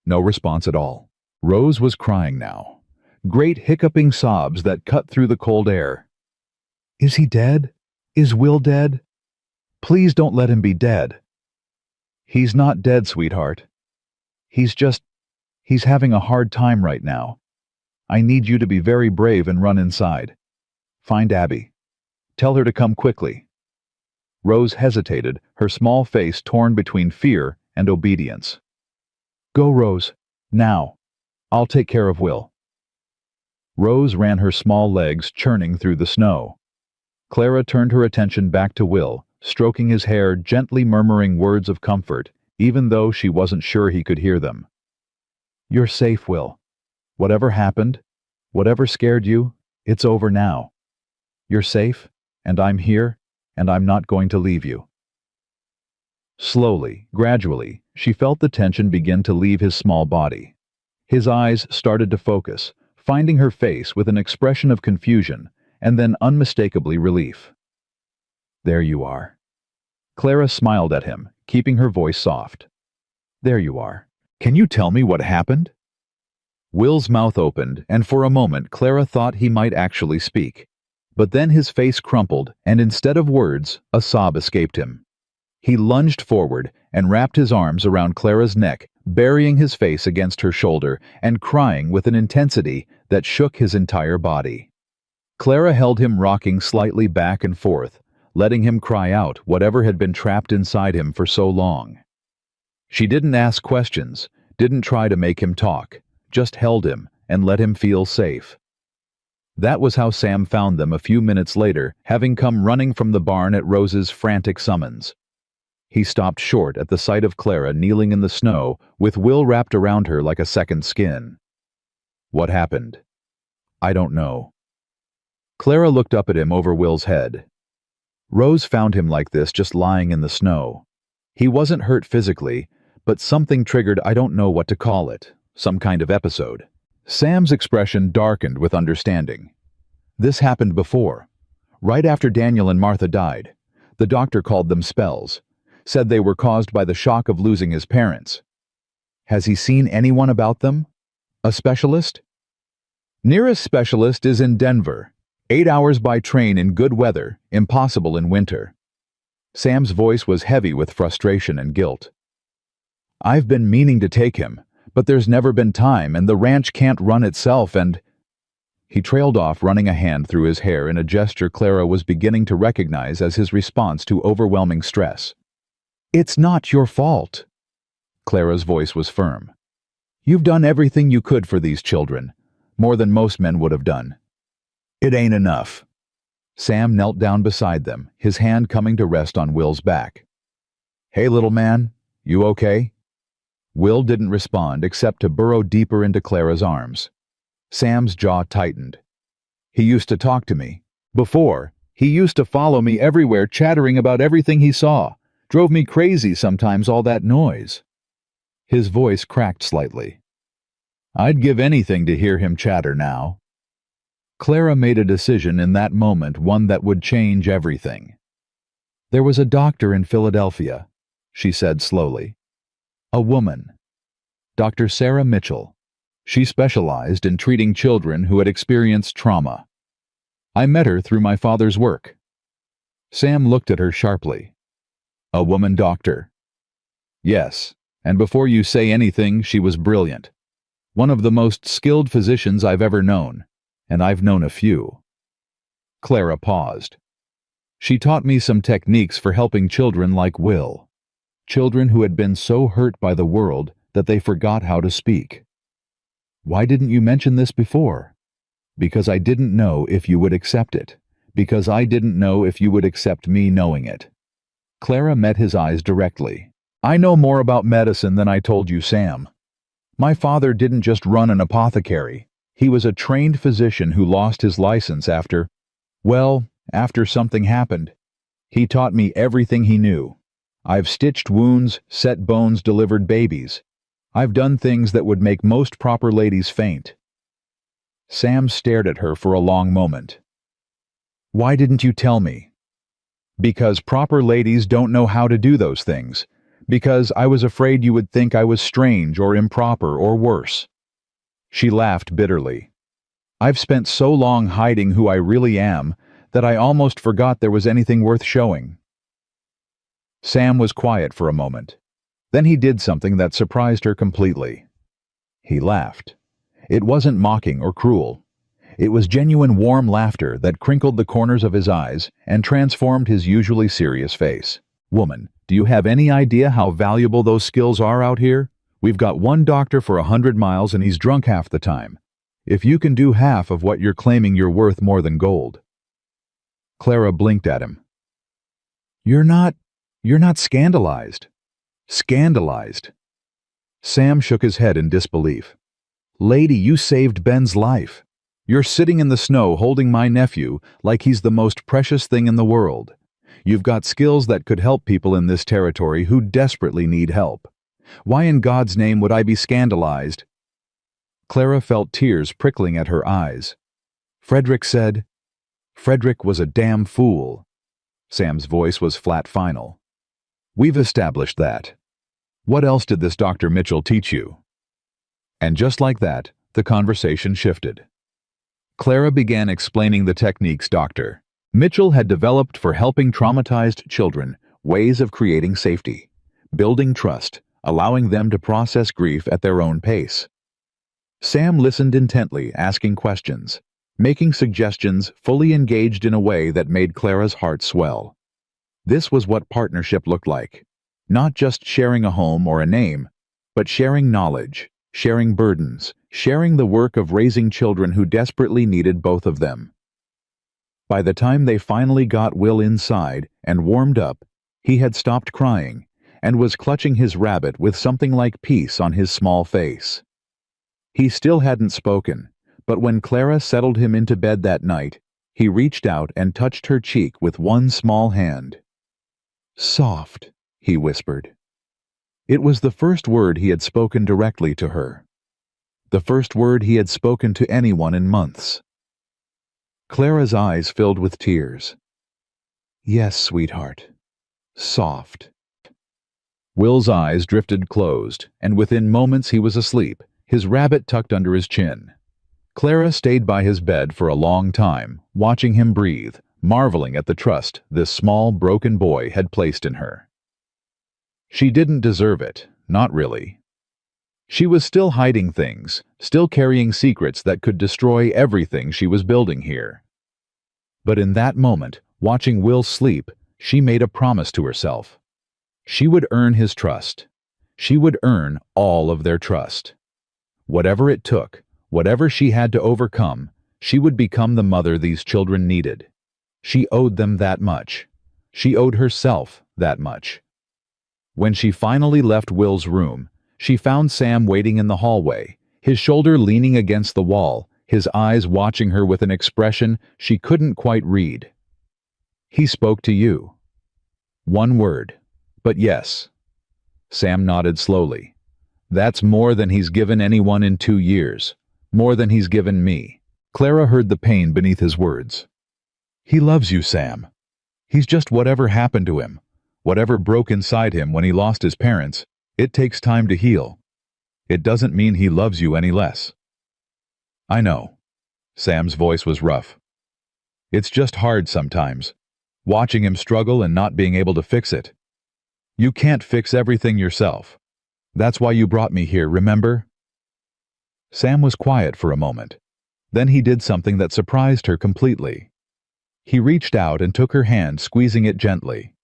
No response at all. Rose was crying now. Great hiccuping sobs that cut through the cold air. Is he dead? Is Will dead? Please don't let him be dead. He's not dead, sweetheart. He's having a hard time right now. I need you to be very brave and run inside. Find Abby. Tell her to come quickly. Rose hesitated, her small face torn between fear and obedience. Go, Rose. Now. I'll take care of Will. Rose ran her small legs churning through the snow. Clara turned her attention back to Will, stroking his hair, gently murmuring words of comfort, even though she wasn't sure he could hear them. You're safe, Will. Whatever happened, whatever scared you, it's over now. You're safe, and I'm here, and I'm not going to leave you. Slowly, gradually, she felt the tension begin to leave his small body. His eyes started to focus, finding her face with an expression of confusion, and then unmistakably relief. There you are. Clara smiled at him, keeping her voice soft. There you are. Can you tell me what happened? Will's mouth opened, and for a moment Clara thought he might actually speak. But then his face crumpled, and instead of words, a sob escaped him. He lunged forward and wrapped his arms around Clara's neck, burying his face against her shoulder and crying with an intensity that shook his entire body. Clara held him, rocking slightly back and forth, letting him cry out whatever had been trapped inside him for so long. She didn't ask questions, didn't try to make him talk, just held him and let him feel safe. That was how Sam found them a few minutes later, having come running from the barn at Rose's frantic summons. He stopped short at the sight of Clara kneeling in the snow, with Will wrapped around her like a second skin. What happened? I don't know. Clara looked up at him over Will's head. Rose found him like this, just lying in the snow. He wasn't hurt physically, but something triggered, I don't know what to call it, some kind of episode. Sam's expression darkened with understanding. This happened before. Right after Daniel and Martha died, the doctor called them spells, said they were caused by the shock of losing his parents. Has he seen anyone about them? A specialist? Nearest specialist is in Denver. 8 hours by train in good weather, impossible in winter. Sam's voice was heavy with frustration and guilt. I've been meaning to take him, but there's never been time, and the ranch can't run itself, and... He trailed off, running a hand through his hair in a gesture Clara was beginning to recognize as his response to overwhelming stress. It's not your fault. Clara's voice was firm. You've done everything you could for these children, more than most men would have done. It ain't enough. Sam knelt down beside them, his hand coming to rest on Will's back. Hey, little man, you okay? Will didn't respond except to burrow deeper into Clara's arms. Sam's jaw tightened. He used to talk to me. Before, he used to follow me everywhere, chattering about everything he saw. Drove me crazy sometimes, all that noise. His voice cracked slightly. I'd give anything to hear him chatter now. Clara made a decision in that moment, one that would change everything. There was a doctor in Philadelphia, she said slowly. A woman. Dr. Sarah Mitchell. She specialized in treating children who had experienced trauma. I met her through my father's work. Sam looked at her sharply. A woman doctor? Yes, and before you say anything, she was brilliant. One of the most skilled physicians I've ever known, and I've known a few. Clara paused. She taught me some techniques for helping children like Will. Children who had been so hurt by the world that they forgot how to speak. Why didn't you mention this before? Because I didn't know if you would accept it. Because I didn't know if you would accept me knowing it. Clara met his eyes directly. I know more about medicine than I told you, Sam. My father didn't just run an apothecary. He was a trained physician who lost his license after something happened. He taught me everything he knew. I've stitched wounds, set bones, delivered babies. I've done things that would make most proper ladies faint. Sam stared at her for a long moment. Why didn't you tell me? Because proper ladies don't know how to do those things. Because I was afraid you would think I was strange or improper or worse. She laughed bitterly. I've spent so long hiding who I really am that I almost forgot there was anything worth showing. Sam was quiet for a moment. Then he did something that surprised her completely. He laughed. It wasn't mocking or cruel. It was genuine warm laughter that crinkled the corners of his eyes and transformed his usually serious face. Woman, do you have any idea how valuable those skills are out here? We've got one doctor for 100 miles and he's drunk half the time. If you can do half of what you're claiming, you're worth more than gold. Clara blinked at him. You're not scandalized. Scandalized. Sam shook his head in disbelief. Lady, you saved Ben's life. You're sitting in the snow holding my nephew like he's the most precious thing in the world. You've got skills that could help people in this territory who desperately need help. Why in God's name would I be scandalized? Clara felt tears prickling at her eyes. Frederick said, Frederick was a damn fool. Sam's voice was flat final. We've established that. What else did this Dr. Mitchell teach you? And just like that, the conversation shifted. Clara began explaining the techniques Dr. Mitchell had developed for helping traumatized children, ways of creating safety, building trust, allowing them to process grief at their own pace. Sam listened intently, asking questions, making suggestions, fully engaged in a way that made Clara's heart swell. This was what partnership looked like. Not just sharing a home or a name, but sharing knowledge, sharing burdens, sharing the work of raising children who desperately needed both of them. By the time they finally got Will inside and warmed up, he had stopped crying and was clutching his rabbit with something like peace on his small face. He still hadn't spoken, but when Clara settled him into bed that night, he reached out and touched her cheek with one small hand. Soft, he whispered. It was the first word he had spoken directly to her. The first word he had spoken to anyone in months. Clara's eyes filled with tears. "Yes, sweetheart." Soft. Will's eyes drifted closed, and within moments he was asleep, his rabbit tucked under his chin. Clara stayed by his bed for a long time, watching him breathe, marveling at the trust this small, broken boy had placed in her. She didn't deserve it, not really. She was still hiding things, still carrying secrets that could destroy everything she was building here. But in that moment, watching Will sleep, she made a promise to herself. She would earn his trust. She would earn all of their trust. Whatever it took, whatever she had to overcome, she would become the mother these children needed. She owed them that much. She owed herself that much. When she finally left Will's room, she found Sam waiting in the hallway, his shoulder leaning against the wall, his eyes watching her with an expression she couldn't quite read. "He spoke to you." One word, but yes. Sam nodded slowly. "That's more than he's given anyone in 2 years. More than he's given me." Clara heard the pain beneath his words. "He loves you, Sam. He's just whatever happened to him, whatever broke inside him when he lost his parents. It takes time to heal. It doesn't mean he loves you any less." "I know." Sam's voice was rough. "It's just hard sometimes, watching him struggle and not being able to fix it. You can't fix everything yourself. That's why you brought me here, remember?" Sam was quiet for a moment. Then he did something that surprised her completely. He reached out and took her hand, squeezing it gently.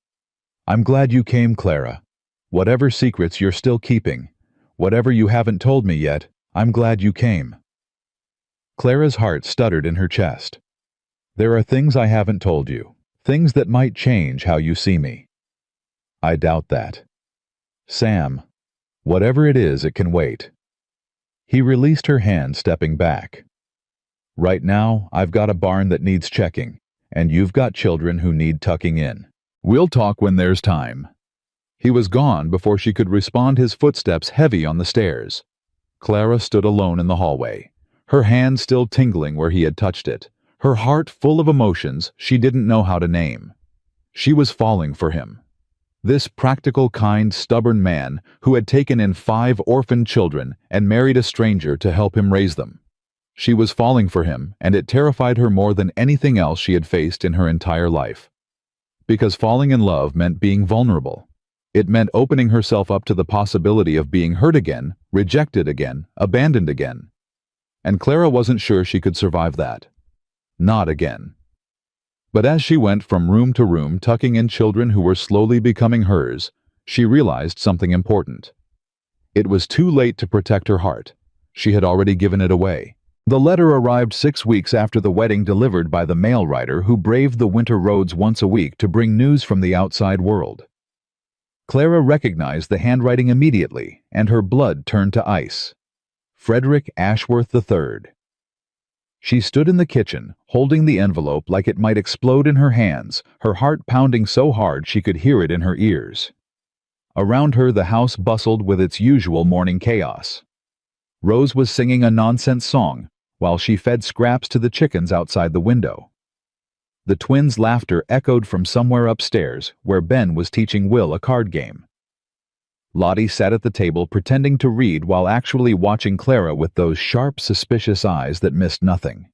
"I'm glad you came, Clara. Whatever secrets you're still keeping, whatever you haven't told me yet, I'm glad you came." Clara's heart stuttered in her chest. "There are things I haven't told you, things that might change how you see me." "I doubt that." "Sam, whatever it is, it can wait." He released her hand, stepping back. "Right now, I've got a barn that needs checking, and you've got children who need tucking in. We'll talk when there's time." He was gone before she could respond, his footsteps heavy on the stairs. Clara stood alone in the hallway, her hand still tingling where he had touched it, her heart full of emotions she didn't know how to name. She was falling for him. This practical, kind, stubborn man who had taken in 5 orphan children and married a stranger to help him raise them. She was falling for him, and it terrified her more than anything else she had faced in her entire life. Because falling in love meant being vulnerable. It meant opening herself up to the possibility of being hurt again, rejected again, abandoned again. And Clara wasn't sure she could survive that. Not again. But as she went from room to room tucking in children who were slowly becoming hers, she realized something important. It was too late to protect her heart. She had already given it away. The letter arrived 6 weeks after the wedding, delivered by the mail rider who braved the winter roads once a week to bring news from the outside world. Clara recognized the handwriting immediately, and her blood turned to ice. Frederick Ashworth III. She stood in the kitchen, holding the envelope like it might explode in her hands, her heart pounding so hard she could hear it in her ears. Around her, the house bustled with its usual morning chaos. Rose was singing a nonsense song while she fed scraps to the chickens outside the window. The twins' laughter echoed from somewhere upstairs, where Ben was teaching Will a card game. Lottie sat at the table pretending to read while actually watching Clara with those sharp, suspicious eyes that missed nothing.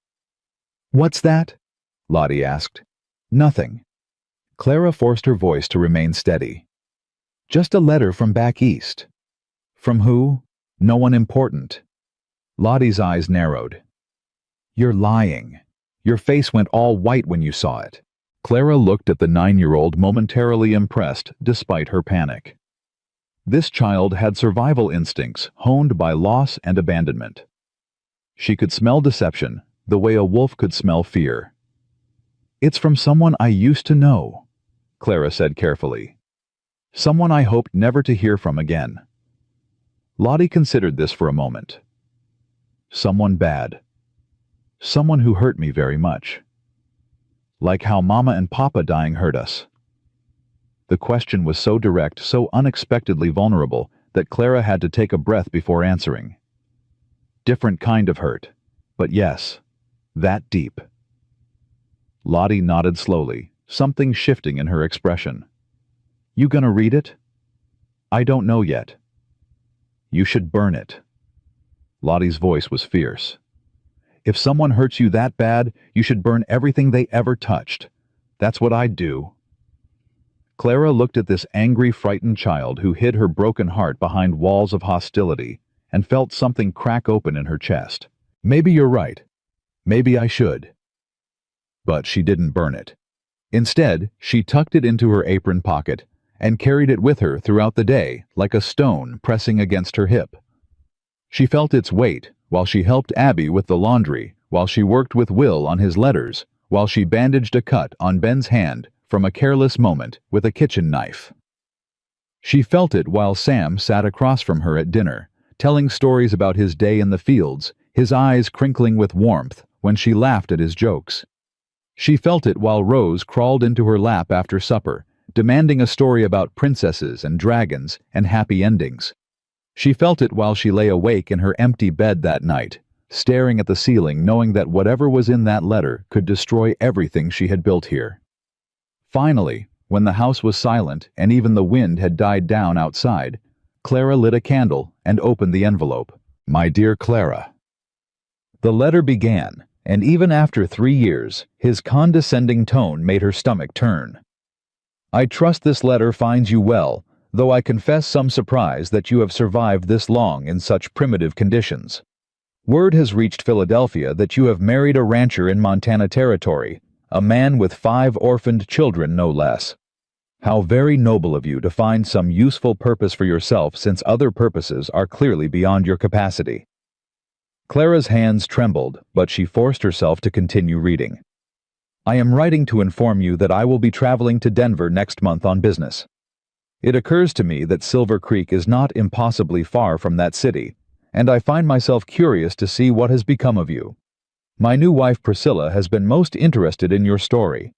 "What's that?" Lottie asked. "Nothing." Clara forced her voice to remain steady. "Just a letter from back east." "From who?" "No one important." Lottie's eyes narrowed. "You're lying. Your face went all white when you saw it." Clara looked at the 9-year-old, momentarily impressed despite her panic. This child had survival instincts honed by loss and abandonment. She could smell deception the way a wolf could smell fear. "It's from someone I used to know," Clara said carefully. "Someone I hoped never to hear from again." Lottie considered this for a moment. "Someone bad. Someone who hurt me very much. Like how Mama and Papa dying hurt us." The question was so direct, so unexpectedly vulnerable, that Clara had to take a breath before answering. different kind of hurt. But yes, that deep. Lottie nodded slowly, something shifting in her expression. You gonna read it? I don't know yet. You should burn it. Lottie's voice was fierce. If someone hurts you that bad, you should burn everything they ever touched. That's what I'd do. Clara looked at this angry, frightened child who hid her broken heart behind walls of hostility and felt something crack open in her chest. Maybe you're right. Maybe I should. But she didn't burn it. Instead, she tucked it into her apron pocket and carried it with her throughout the day like a stone pressing against her hip. She felt its weight while she helped Abby with the laundry, while she worked with Will on his letters, while she bandaged a cut on Ben's hand from a careless moment with a kitchen knife. She felt it while Sam sat across from her at dinner, telling stories about his day in the fields, his eyes crinkling with warmth when she laughed at his jokes. She felt it while Rose crawled into her lap after supper, demanding a story about princesses and dragons and happy endings. She felt it while she lay awake in her empty bed that night, staring at the ceiling knowing that whatever was in that letter could destroy everything she had built here. Finally, when the house was silent and even the wind had died down outside, Clara lit a candle and opened the envelope. My dear Clara. The letter began, and even after 3 years, his condescending tone made her stomach turn. I trust this letter finds you well, though I confess some surprise that you have survived this long in such primitive conditions. Word has reached Philadelphia that you have married a rancher in Montana Territory, a man with 5 orphaned children no less. How very noble of you to find some useful purpose for yourself since other purposes are clearly beyond your capacity. Clara's hands trembled, but she forced herself to continue reading. I am writing to inform you that I will be traveling to Denver next month on business. It occurs to me that Silver Creek is not impossibly far from that city, and I find myself curious to see what has become of you. My new wife Priscilla has been most interested in your story.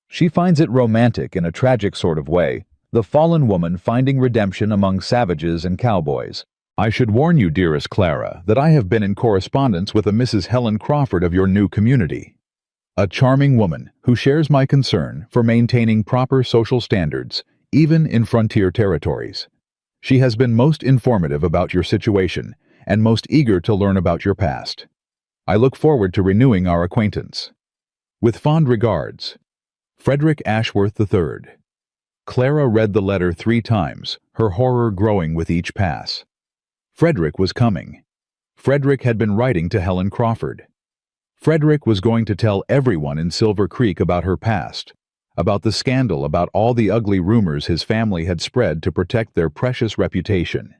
She finds it romantic in a tragic sort of way, the fallen woman finding redemption among savages and cowboys. I should warn you, dearest Clara, that I have been in correspondence with a Mrs. Helen Crawford of your new community. A charming woman who shares my concern for maintaining proper social standards, even in frontier territories. She has been most informative about your situation and most eager to learn about your past. I look forward to renewing our acquaintance. With fond regards, Frederick Ashworth III. Clara read the letter 3 times, her horror growing with each pass. Frederick was coming. Frederick had been writing to Helen Crawford. Frederick was going to tell everyone in Silver Creek about her past, about the scandal, about all the ugly rumors his family had spread to protect their precious reputation.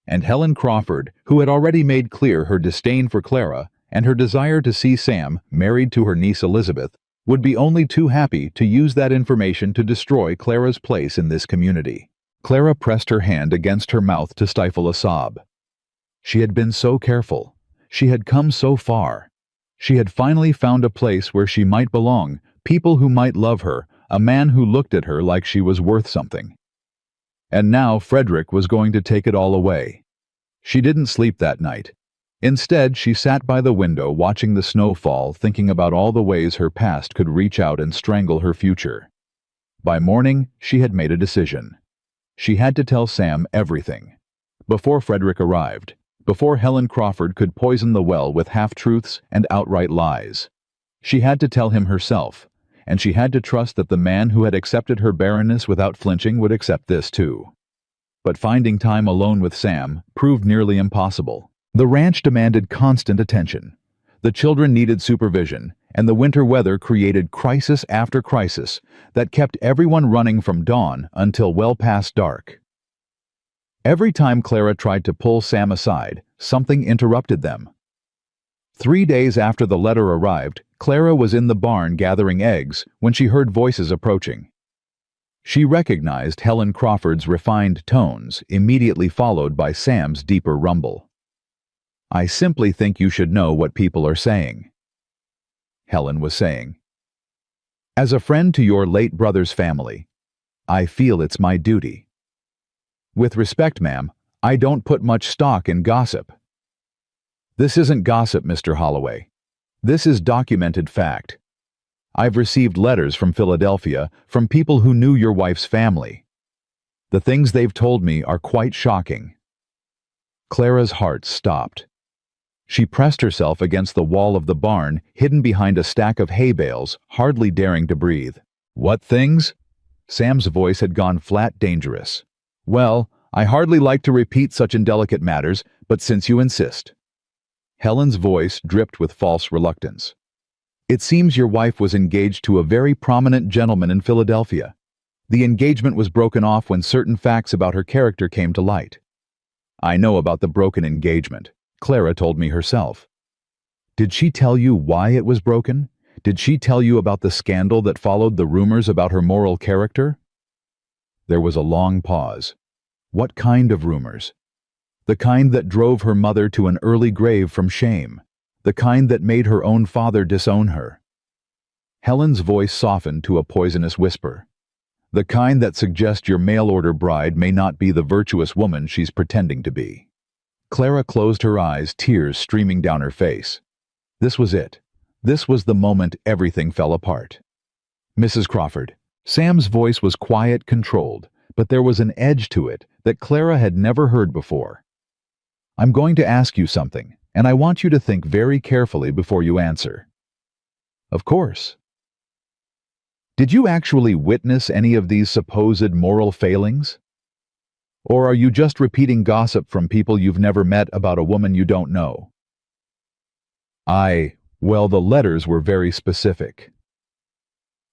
And Helen Crawford, who had already made clear her disdain for Clara and her desire to see Sam married to her niece Elizabeth, would be only too happy to use that information to destroy Clara's place in this community. Clara pressed her hand against her mouth to stifle a sob. She had been so careful. She had come so far. She had finally found a place where she might belong, people who might love her, a man who looked at her like she was worth something. And now Frederick was going to take it all away. She didn't sleep that night. Instead, she sat by the window watching the snow fall, thinking about all the ways her past could reach out and strangle her future. By morning, she had made a decision. She had to tell Sam everything. Before Frederick arrived, before Helen Crawford could poison the well with half-truths and outright lies. She had to tell him herself, and she had to trust that the man who had accepted her barrenness without flinching would accept this too. But finding time alone with Sam proved nearly impossible. The ranch demanded constant attention. The children needed supervision, and the winter weather created crisis after crisis that kept everyone running from dawn until well past dark. Every time Clara tried to pull Sam aside, something interrupted them. 3 days after the letter arrived, Clara was in the barn gathering eggs when she heard voices approaching. She recognized Helen Crawford's refined tones, immediately followed by Sam's deeper rumble. I simply think you should know what people are saying. Helen was saying. As a friend to your late brother's family, I feel it's my duty. With respect, ma'am, I don't put much stock in gossip. This isn't gossip, Mr. Holloway. This is documented fact. I've received letters from Philadelphia from people who knew your wife's family. The things they've told me are quite shocking. Clara's heart stopped. She pressed herself against the wall of the barn, hidden behind a stack of hay bales, hardly daring to breathe. What things? Sam's voice had gone flat dangerous. Well, I hardly like to repeat such indelicate matters, but since you insist. Helen's voice dripped with false reluctance. It seems your wife was engaged to a very prominent gentleman in Philadelphia. The engagement was broken off when certain facts about her character came to light. I know about the broken engagement. Clara told me herself. Did she tell you why it was broken? Did she tell you about the scandal that followed the rumors about her moral character? There was a long pause. What kind of rumors? The kind that drove her mother to an early grave from shame. The kind that made her own father disown her. Helen's voice softened to a poisonous whisper. The kind that suggests your mail-order bride may not be the virtuous woman she's pretending to be. Clara closed her eyes, tears streaming down her face. This was it. This was the moment everything fell apart. Mrs. Crawford. Sam's voice was quiet, controlled, but there was an edge to it that Clara had never heard before. I'm going to ask you something, and I want you to think very carefully before you answer. Of course. Did you actually witness any of these supposed moral failings? Or are you just repeating gossip from people you've never met about a woman you don't know? Well, the letters were very specific.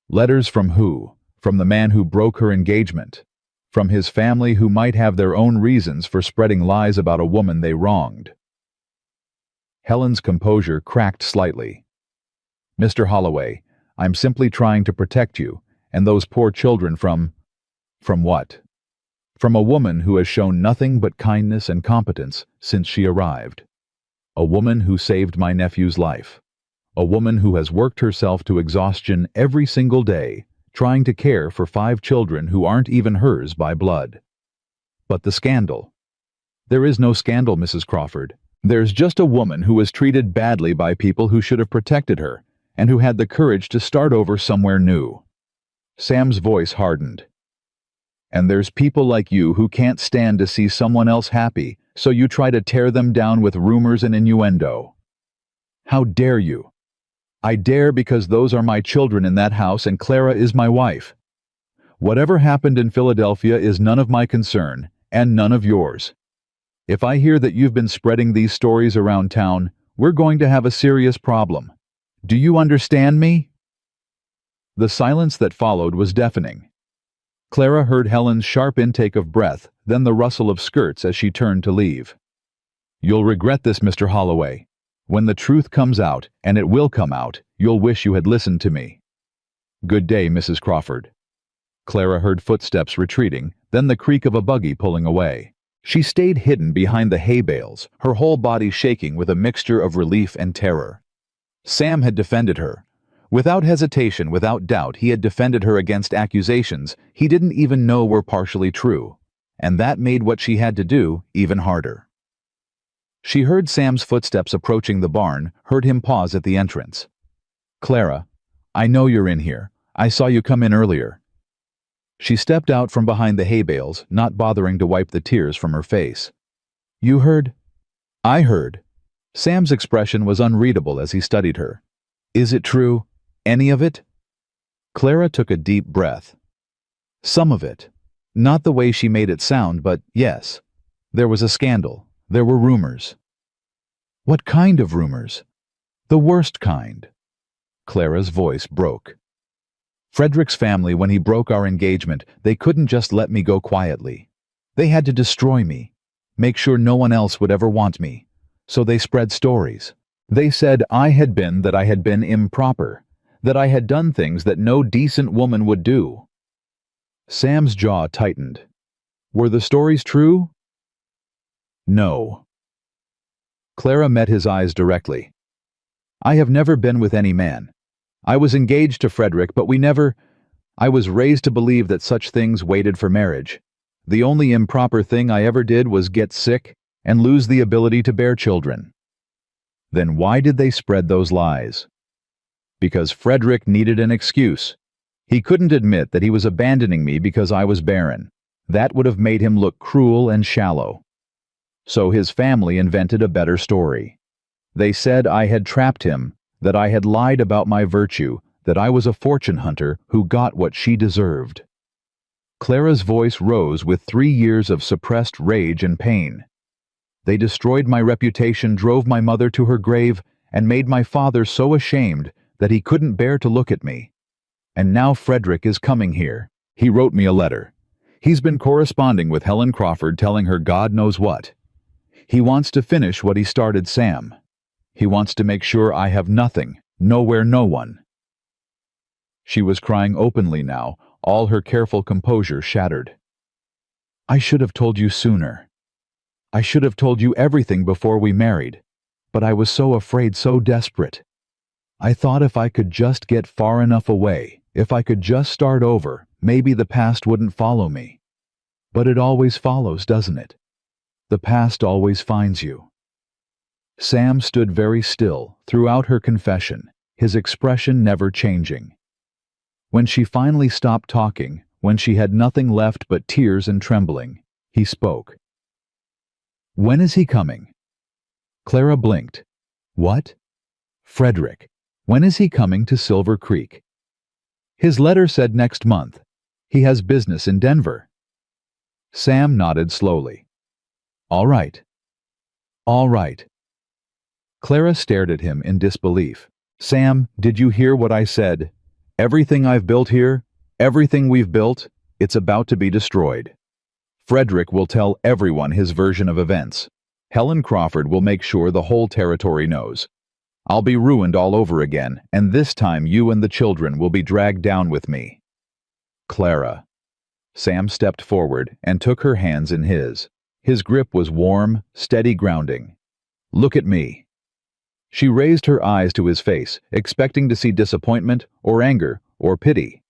Letters from who? From the man who broke her engagement. From his family who might have their own reasons for spreading lies about a woman they wronged. Helen's composure cracked slightly. Mr. Holloway, I'm simply trying to protect you and those poor children from what? From a woman who has shown nothing but kindness and competence since she arrived. A woman who saved my nephew's life. A woman who has worked herself to exhaustion every single day, trying to care for 5 children who aren't even hers by blood. But the scandal. There is no scandal, Mrs. Crawford. There's just a woman who was treated badly by people who should have protected her, and who had the courage to start over somewhere new. Sam's voice hardened. And there's people like you who can't stand to see someone else happy, so you try to tear them down with rumors and innuendo. How dare you? I dare because those are my children in that house and Clara is my wife. Whatever happened in Philadelphia is none of my concern, and none of yours. If I hear that you've been spreading these stories around town, we're going to have a serious problem. Do you understand me? The silence that followed was deafening. Clara heard Helen's sharp intake of breath, then the rustle of skirts as she turned to leave. You'll regret this, Mr. Holloway. When the truth comes out, and it will come out, you'll wish you had listened to me. Good day, Mrs. Crawford. Clara heard footsteps retreating, then the creak of a buggy pulling away. She stayed hidden behind the hay bales, her whole body shaking with a mixture of relief and terror. Sam had defended her. Without hesitation, without doubt, he had defended her against accusations he didn't even know were partially true, and that made what she had to do even harder. She heard Sam's footsteps approaching the barn, heard him pause at the entrance. Clara, I know you're in here. I saw you come in earlier. She stepped out from behind the hay bales, not bothering to wipe the tears from her face. You heard? I heard. Sam's expression was unreadable as he studied her. Is it true? Any of it? Clara took a deep breath. Some of it. Not the way she made it sound, but yes. There was a scandal. There were rumors. What kind of rumors? The worst kind. Clara's voice broke. Frederick's family, when he broke our engagement, they couldn't just let me go quietly. They had to destroy me, make sure no one else would ever want me. So they spread stories. They said I had been improper, that I had done things that no decent woman would do. Sam's jaw tightened. Were the stories true? No. Clara met his eyes directly. I have never been with any man. I was engaged to Frederick, but I was raised to believe that such things waited for marriage. The only improper thing I ever did was get sick and lose the ability to bear children. Then why did they spread those lies? Because Frederick needed an excuse. He couldn't admit that he was abandoning me because I was barren. That would have made him look cruel and shallow. So his family invented a better story. They said I had trapped him, that I had lied about my virtue, that I was a fortune hunter who got what she deserved. Clara's voice rose with 3 years of suppressed rage and pain. They destroyed my reputation, drove my mother to her grave, and made my father so ashamed that he couldn't bear to look at me. And now Frederick is coming here. He wrote me a letter. He's been corresponding with Helen Crawford, telling her God knows what. He wants to finish what he started, Sam. He wants to make sure I have nothing, nowhere, no one. She was crying openly now, all her careful composure shattered. I should have told you sooner. I should have told you everything before we married, but I was so afraid, so desperate. I thought if I could just get far enough away, if I could just start over, maybe the past wouldn't follow me. But it always follows, doesn't it? The past always finds you. Sam stood very still throughout her confession, his expression never changing. When she finally stopped talking, when she had nothing left but tears and trembling, he spoke. When is he coming? Clara blinked. What? Frederick. When is he coming to Silver Creek? His letter said next month. He has business in Denver. Sam nodded slowly. All right. All right. Clara stared at him in disbelief. Sam, did you hear what I said? Everything I've built here, everything we've built, it's about to be destroyed. Frederick will tell everyone his version of events. Helen Crawford will make sure the whole territory knows. I'll be ruined all over again, and this time you and the children will be dragged down with me. Clara. Sam stepped forward and took her hands in his. His grip was warm, steady, grounding. Look at me. She raised her eyes to his face, expecting to see disappointment or anger or pity.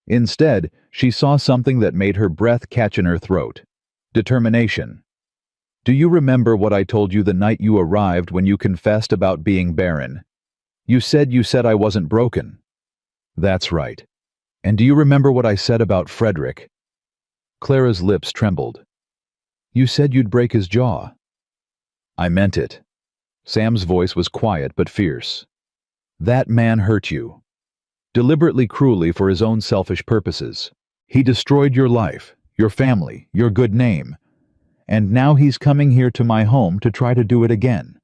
Instead, she saw something that made her breath catch in her throat. Determination. Do you remember what I told you the night you arrived when you confessed about being barren? You said I wasn't broken. That's right. And do you remember what I said about Frederick? Clara's lips trembled. You said you'd break his jaw. I meant it. Sam's voice was quiet but fierce. That man hurt you. Deliberately, cruelly, for his own selfish purposes. He destroyed your life, your family, your good name. And now he's coming here to my home to try to do it again.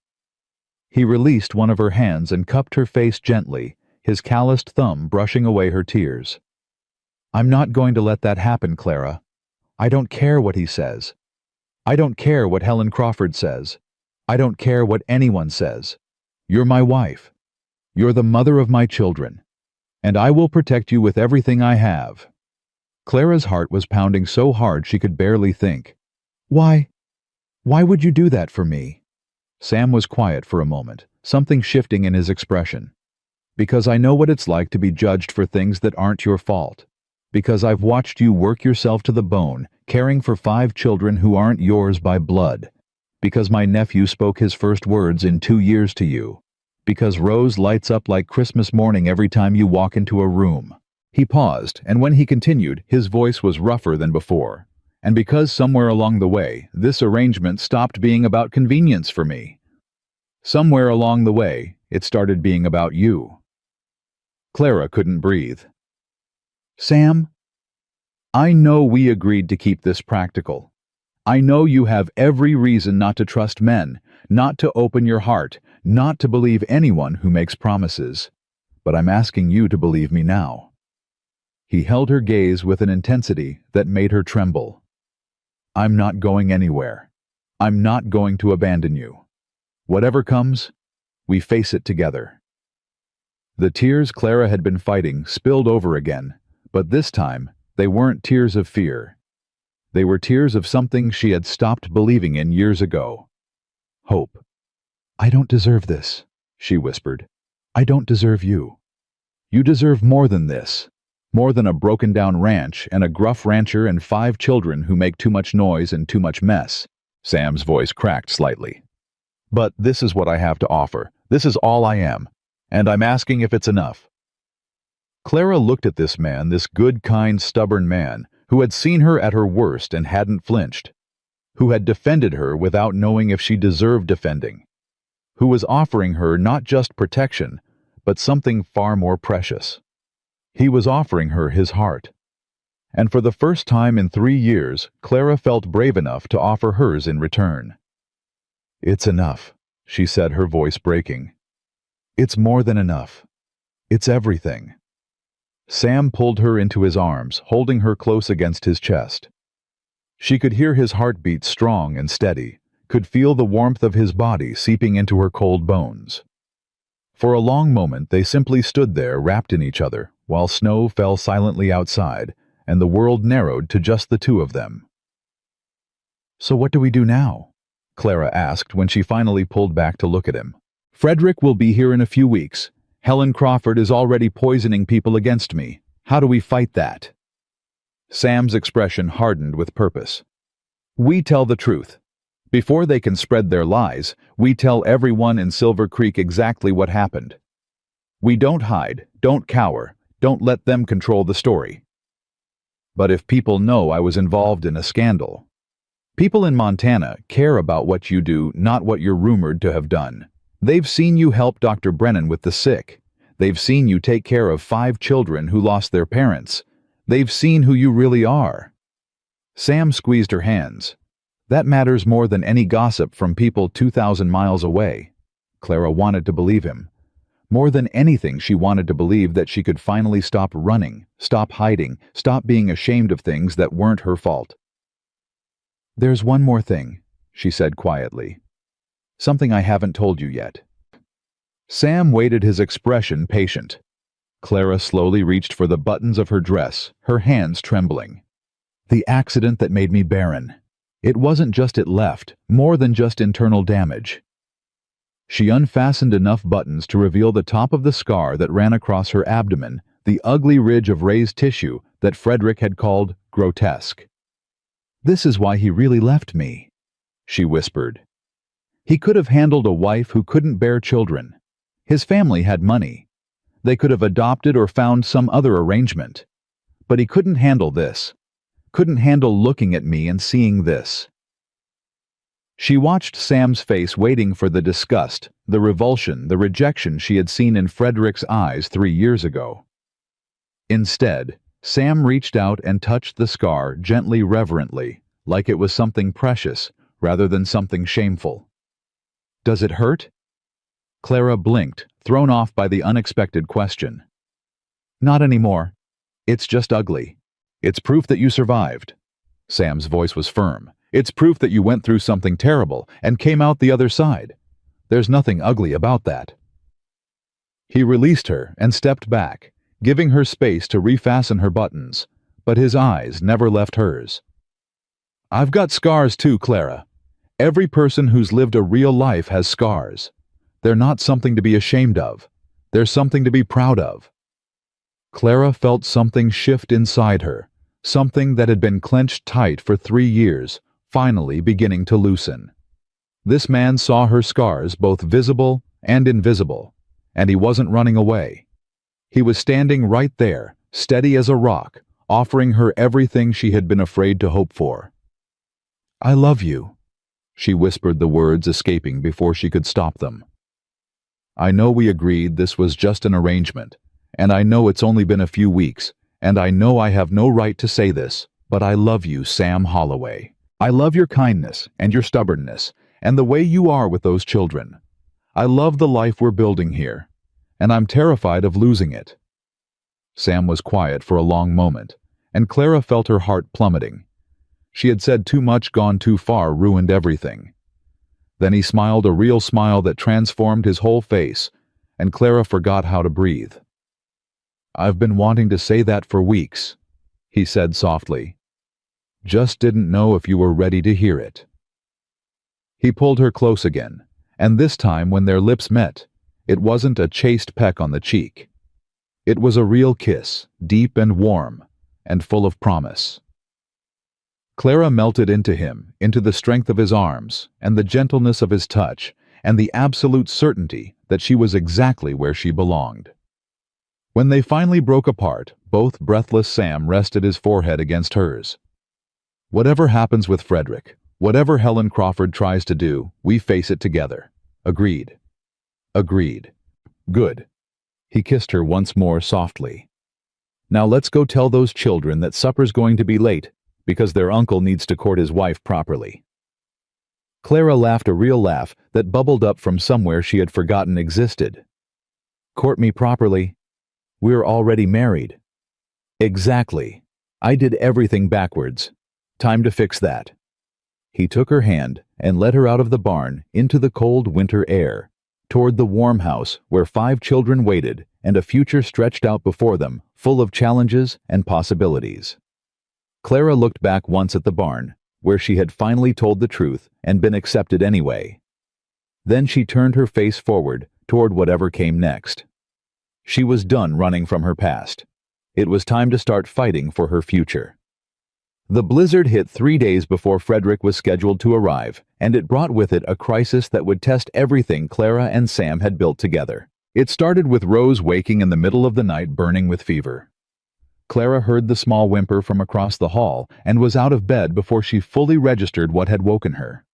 He released one of her hands and cupped her face gently, his calloused thumb brushing away her tears. I'm not going to let that happen, Clara. I don't care what he says. I don't care what Helen Crawford says. I don't care what anyone says. You're my wife. You're the mother of my children. And I will protect you with everything I have. Clara's heart was pounding so hard she could barely think. Why would you do that for me? Sam was quiet for a moment, something shifting in his expression. Because I know what it's like to be judged for things that aren't your fault. Because I've watched you work yourself to the bone, caring for 5 children who aren't yours by blood. Because my nephew spoke his first words in 2 years to you. Because Rose lights up like Christmas morning every time you walk into a room. He paused, and when he continued, his voice was rougher than before. And because somewhere along the way, this arrangement stopped being about convenience for me. Somewhere along the way, it started being about you. Clara couldn't breathe. Sam, I know we agreed to keep this practical. I know you have every reason not to trust men, not to open your heart, not to believe anyone who makes promises. But I'm asking you to believe me now. He held her gaze with an intensity that made her tremble. I'm not going anywhere. I'm not going to abandon you. Whatever comes, we face it together. The tears Clara had been fighting spilled over again, but this time they weren't tears of fear. They were tears of something she had stopped believing in years ago. Hope. I don't deserve this, she whispered. I don't deserve you. You deserve more than this. More than a broken-down ranch and a gruff rancher and 5 children who make too much noise and too much mess. Sam's voice cracked slightly. But this is what I have to offer. This is all I am, and I'm asking if it's enough." Clara looked at this man, this good, kind, stubborn man, who had seen her at her worst and hadn't flinched, who had defended her without knowing if she deserved defending, who was offering her not just protection, but something far more precious. He was offering her his heart. And for the first time in 3 years, Clara felt brave enough to offer hers in return. "It's enough," she said, her voice breaking. "It's more than enough. It's everything." Sam pulled her into his arms, holding her close against his chest. She could hear his heartbeat strong and steady, could feel the warmth of his body seeping into her cold bones. For a long moment they simply stood there wrapped in each other, while snow fell silently outside, and the world narrowed to just the two of them. "So what do we do now?" Clara asked when she finally pulled back to look at him. "Frederick will be here in a few weeks. Helen Crawford is already poisoning people against me. How do we fight that?" Sam's expression hardened with purpose. "We tell the truth. Before they can spread their lies, we tell everyone in Silver Creek exactly what happened. We don't hide, don't cower, don't let them control the story. But if people know I was involved in a scandal, people in Montana care about what you do, not what you're rumored to have done. They've seen you help Dr. Brennan with the sick. They've seen you take care of 5 children who lost their parents. They've seen who you really are." Sam squeezed her hands. "That matters more than any gossip from people 2,000 miles away." Clara wanted to believe him. More than anything, she wanted to believe that she could finally stop running, stop hiding, stop being ashamed of things that weren't her fault. "There's one more thing," she said quietly. "Something I haven't told you yet." Sam waited, his expression patient. Clara slowly reached for the buttons of her dress, her hands trembling. "The accident that made me barren. It wasn't just it left, more than just internal damage." She unfastened enough buttons to reveal the top of the scar that ran across her abdomen, the ugly ridge of raised tissue that Frederick had called grotesque. "This is why he really left me," she whispered. "He could have handled a wife who couldn't bear children. His family had money. They could have adopted or found some other arrangement. But he couldn't handle this. Couldn't handle looking at me and seeing this." She watched Sam's face, waiting for the disgust, the revulsion, the rejection she had seen in Frederick's eyes 3 years ago. Instead, Sam reached out and touched the scar gently, reverently, like it was something precious rather than something shameful. "Does it hurt?" Clara blinked, thrown off by the unexpected question. "Not anymore. It's just ugly. It's proof that you survived." Sam's voice was firm. "It's proof that you went through something terrible and came out the other side. There's nothing ugly about that." He released her and stepped back, giving her space to refasten her buttons, but his eyes never left hers. "I've got scars too, Clara. Every person who's lived a real life has scars. They're not something to be ashamed of. They're something to be proud of." Clara felt something shift inside her, something that had been clenched tight for 3 years, finally beginning to loosen. This man saw her scars, both visible and invisible, and he wasn't running away. He was standing right there, steady as a rock, offering her everything she had been afraid to hope for. "I love you," she whispered, the words escaping before she could stop them. "I know we agreed this was just an arrangement, and I know it's only been a few weeks, and I know I have no right to say this, but I love you, Sam Holloway. I love your kindness and your stubbornness, and the way you are with those children. I love the life we're building here, and I'm terrified of losing it." Sam was quiet for a long moment, and Clara felt her heart plummeting. She had said too much, gone too far, ruined everything. Then he smiled, a real smile that transformed his whole face, and Clara forgot how to breathe. "I've been wanting to say that for weeks," he said softly. "Just didn't know if you were ready to hear it." He pulled her close again, and this time when their lips met, it wasn't a chaste peck on the cheek. It was a real kiss, deep and warm, and full of promise. Clara melted into him, into the strength of his arms, and the gentleness of his touch, and the absolute certainty that she was exactly where she belonged. When they finally broke apart, both breathless Sam rested his forehead against hers. "Whatever happens with Frederick, whatever Helen Crawford tries to do, we face it together. Agreed." "Agreed." "Good." He kissed her once more softly. "Now let's go tell those children that supper's going to be late because their uncle needs to court his wife properly." Clara laughed a real laugh that bubbled up from somewhere she had forgotten existed. "Court me properly? We're already married." "Exactly. I did everything backwards. Time to fix that." He took her hand and led her out of the barn into the cold winter air, toward the warm house where 5 children waited and a future stretched out before them, full of challenges and possibilities. Clara looked back once at the barn, where she had finally told the truth and been accepted anyway. Then she turned her face forward toward whatever came next. She was done running from her past. It was time to start fighting for her future. The blizzard hit 3 days before Frederick was scheduled to arrive, and it brought with it a crisis that would test everything Clara and Sam had built together. It started with Rose waking in the middle of the night burning with fever. Clara heard the small whimper from across the hall and was out of bed before she fully registered what had woken her.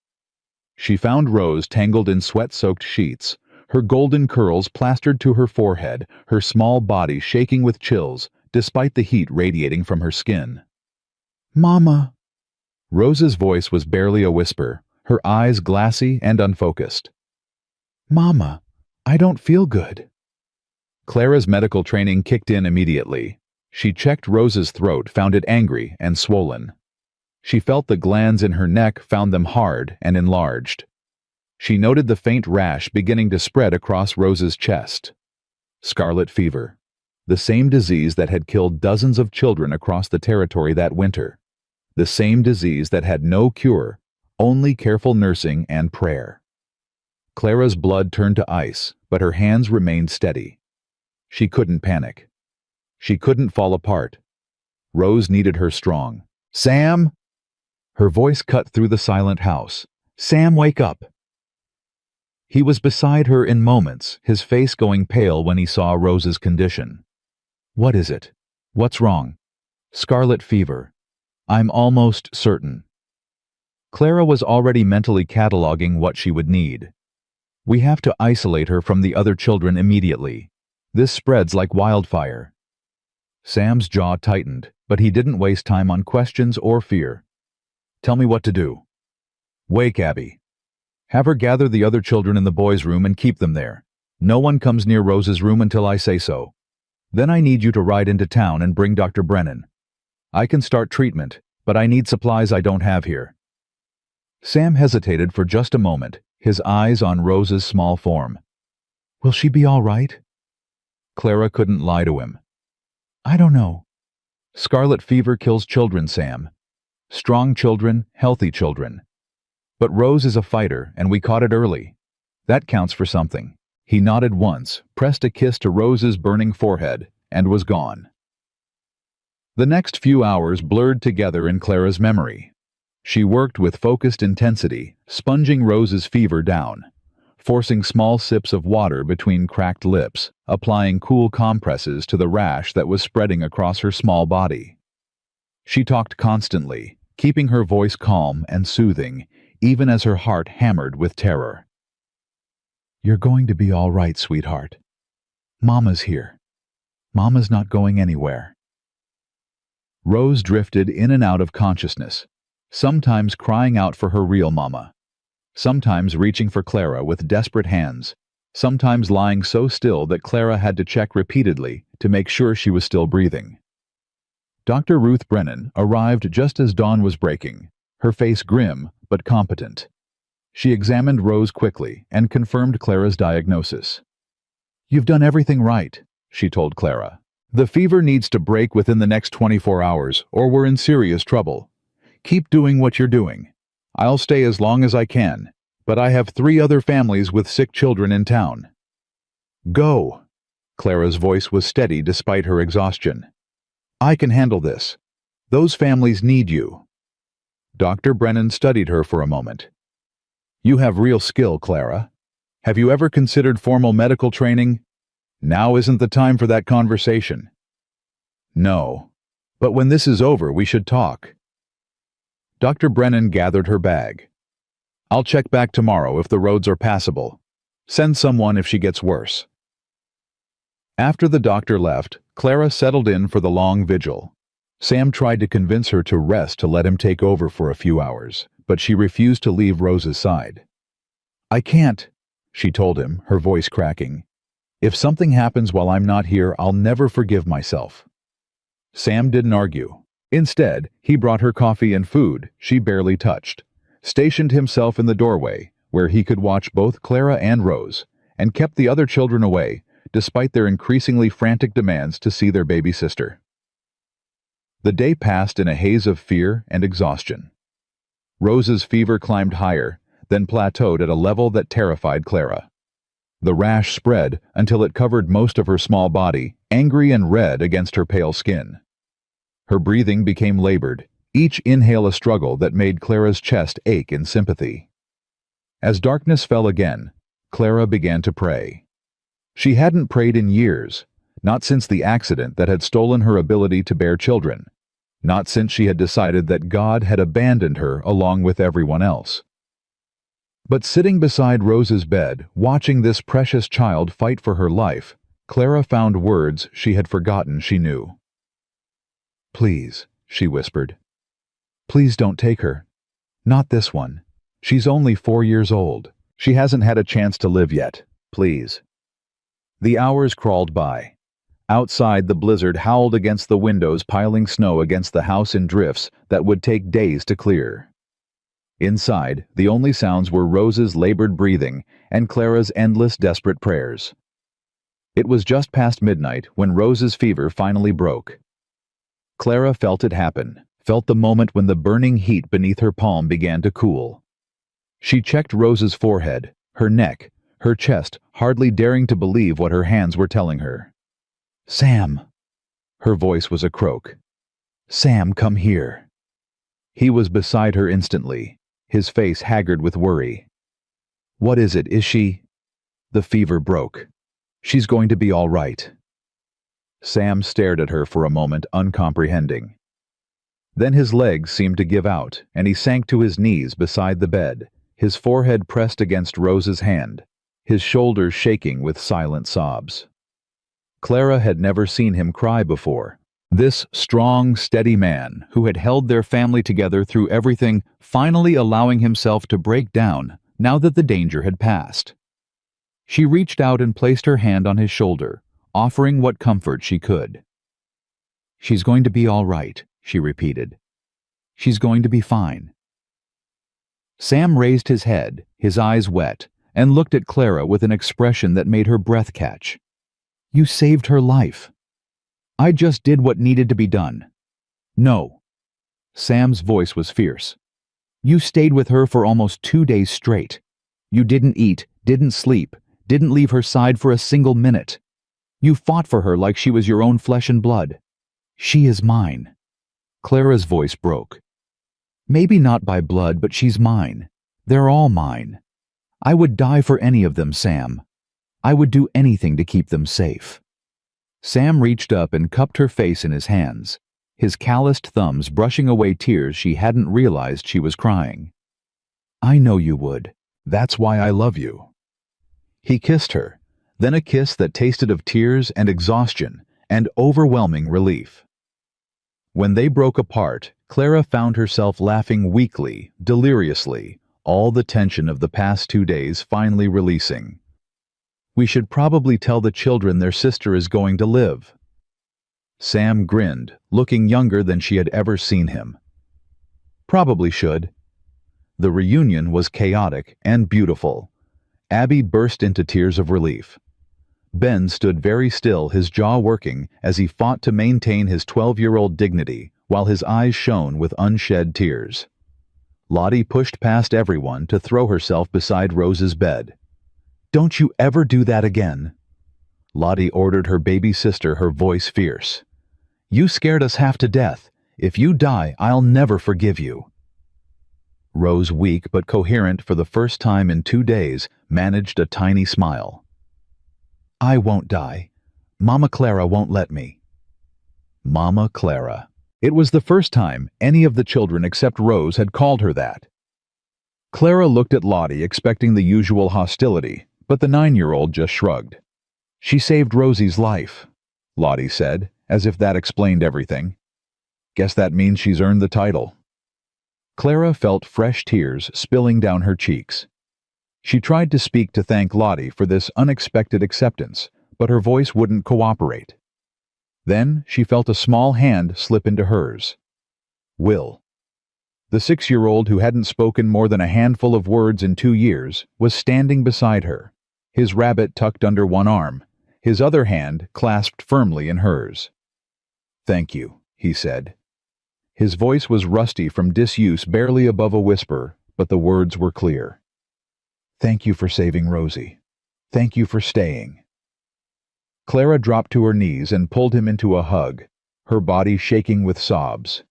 She found Rose tangled in sweat-soaked sheets, her golden curls plastered to her forehead, her small body shaking with chills, despite the heat radiating from her skin. "Mama." Rose's voice was barely a whisper, her eyes glassy and unfocused. "Mama, I don't feel good." Clara's medical training kicked in immediately. She checked Rose's throat, found it angry and swollen. She felt the glands in her neck, found them hard and enlarged. She noted the faint rash beginning to spread across Rose's chest. Scarlet fever, the same disease that had killed dozens of children across the territory that winter. The same disease that had no cure, only careful nursing and prayer. Clara's blood turned to ice, but her hands remained steady. She couldn't panic. She couldn't fall apart. Rose needed her strong. "Sam!" Her voice cut through the silent house. "Sam, wake up!" He was beside her in moments, his face going pale when he saw Rose's condition. "What is it? What's wrong?" "Scarlet fever. I'm almost certain." Clara was already mentally cataloging what she would need. "We have to isolate her from the other children immediately. This spreads like wildfire." Sam's jaw tightened, but he didn't waste time on questions or fear. "Tell me what to do." "Wake Abby. Have her gather the other children in the boys' room and keep them there. No one comes near Rose's room until I say so. Then I need you to ride into town and bring Dr. Brennan. I can start treatment, but I need supplies I don't have here." Sam hesitated for just a moment, his eyes on Rose's small form. "Will she be all right?" Clara couldn't lie to him. "I don't know. Scarlet fever kills children, Sam. Strong children, healthy children. But Rose is a fighter, and we caught it early. That counts for something." He nodded once, pressed a kiss to Rose's burning forehead, and was gone. The next few hours blurred together in Clara's memory. She worked with focused intensity, sponging Rose's fever down, forcing small sips of water between cracked lips, applying cool compresses to the rash that was spreading across her small body. She talked constantly, keeping her voice calm and soothing, even as her heart hammered with terror. "You're going to be all right, sweetheart. Mama's here. Mama's not going anywhere." Rose drifted in and out of consciousness, sometimes crying out for her real mama, sometimes reaching for Clara with desperate hands, sometimes lying so still that Clara had to check repeatedly to make sure she was still breathing. Dr. Ruth Brennan arrived just as dawn was breaking, her face grim but competent. She examined Rose quickly and confirmed Clara's diagnosis. "You've done everything right," she told Clara. "The fever needs to break within the next 24 hours, or we're in serious trouble. Keep doing what you're doing. I'll stay as long as I can, but I have 3 other families with sick children in town." "Go." Clara's voice was steady despite her exhaustion. "I can handle this. Those families need you." Dr. Brennan studied her for a moment. "You have real skill, Clara. Have you ever considered formal medical training? Now isn't the time for that conversation. No. But when this is over, we should talk. Dr. Brennan gathered her bag. I'll check back tomorrow if the roads are passable. Send someone if she gets worse. After the doctor left, Clara settled in for the long vigil. Sam tried to convince her to rest to let him take over for a few hours, but she refused to leave Rose's side. I can't, she told him, her voice cracking. If something happens while I'm not here, I'll never forgive myself. Sam didn't argue. Instead, he brought her coffee and food she barely touched, stationed himself in the doorway, where he could watch both Clara and Rose, and kept the other children away, despite their increasingly frantic demands to see their baby sister. The day passed in a haze of fear and exhaustion. Rose's fever climbed higher, then plateaued at a level that terrified Clara. The rash spread until it covered most of her small body, angry and red against her pale skin. Her breathing became labored, each inhale a struggle that made Clara's chest ache in sympathy. As darkness fell again, Clara began to pray. She hadn't prayed in years, not since the accident that had stolen her ability to bear children, not since she had decided that God had abandoned her along with everyone else. But sitting beside Rose's bed, watching this precious child fight for her life, Clara found words she had forgotten she knew. Please, she whispered. Please don't take her. Not this one. She's only 4 years old. She hasn't had a chance to live yet. Please. The hours crawled by. Outside, the blizzard howled against the windows, piling snow against the house in drifts that would take days to clear. Inside, the only sounds were Rose's labored breathing and Clara's endless, desperate prayers. It was just past midnight when Rose's fever finally broke. Clara felt it happen, felt the moment when the burning heat beneath her palm began to cool. She checked Rose's forehead, her neck, her chest, hardly daring to believe what her hands were telling her. Sam! Her voice was a croak. Sam, come here. He was beside her instantly, his face haggard with worry. What is it? Is she? The fever broke. She's going to be all right. Sam stared at her for a moment, uncomprehending. Then his legs seemed to give out, and he sank to his knees beside the bed, his forehead pressed against Rose's hand, his shoulders shaking with silent sobs. Clara had never seen him cry before. This strong, steady man, who had held their family together through everything, finally allowing himself to break down now that the danger had passed. She reached out and placed her hand on his shoulder, offering what comfort she could. She's going to be all right, she repeated. She's going to be fine. Sam raised his head, his eyes wet, and looked at Clara with an expression that made her breath catch. You saved her life. I just did what needed to be done. No. Sam's voice was fierce. You stayed with her for almost 2 days straight. You didn't eat, didn't sleep, didn't leave her side for a single minute. You fought for her like she was your own flesh and blood. She is mine. Clara's voice broke. Maybe not by blood, but she's mine. They're all mine. I would die for any of them, Sam. I would do anything to keep them safe. Sam reached up and cupped her face in his hands, his calloused thumbs brushing away tears she hadn't realized she was crying. I know you would. That's why I love you. He kissed her, then a kiss that tasted of tears and exhaustion and overwhelming relief. When they broke apart, Clara found herself laughing weakly, deliriously, all the tension of the past 2 days finally releasing. We should probably tell the children their sister is going to live. Sam grinned, looking younger than she had ever seen him. Probably should. The reunion was chaotic and beautiful. Abby burst into tears of relief. Ben stood very still, his jaw working, as he fought to maintain his 12-year-old dignity, while his eyes shone with unshed tears. Lottie pushed past everyone to throw herself beside Rose's bed. Don't you ever do that again. Lottie ordered her baby sister, her voice fierce. You scared us half to death. If you die, I'll never forgive you. Rose, weak but coherent for the first time in 2 days, managed a tiny smile. "I won't die. Mama Clara won't let me." Mama Clara. It was the first time any of the children except Rose had called her that. Clara looked at Lottie expecting the usual hostility, but the 9-year-old just shrugged. "She saved Rosie's life," Lottie said, as if that explained everything. "Guess that means she's earned the title." Clara felt fresh tears spilling down her cheeks. She tried to speak to thank Lottie for this unexpected acceptance, but her voice wouldn't cooperate. Then she felt a small hand slip into hers. Will. The 6-year-old, who hadn't spoken more than a handful of words in 2 years, was standing beside her, his rabbit tucked under one arm, his other hand clasped firmly in hers. "Thank you," he said. His voice was rusty from disuse, barely above a whisper, but the words were clear. "Thank you for saving Rosie. Thank you for staying." Clara dropped to her knees and pulled him into a hug, her body shaking with sobs.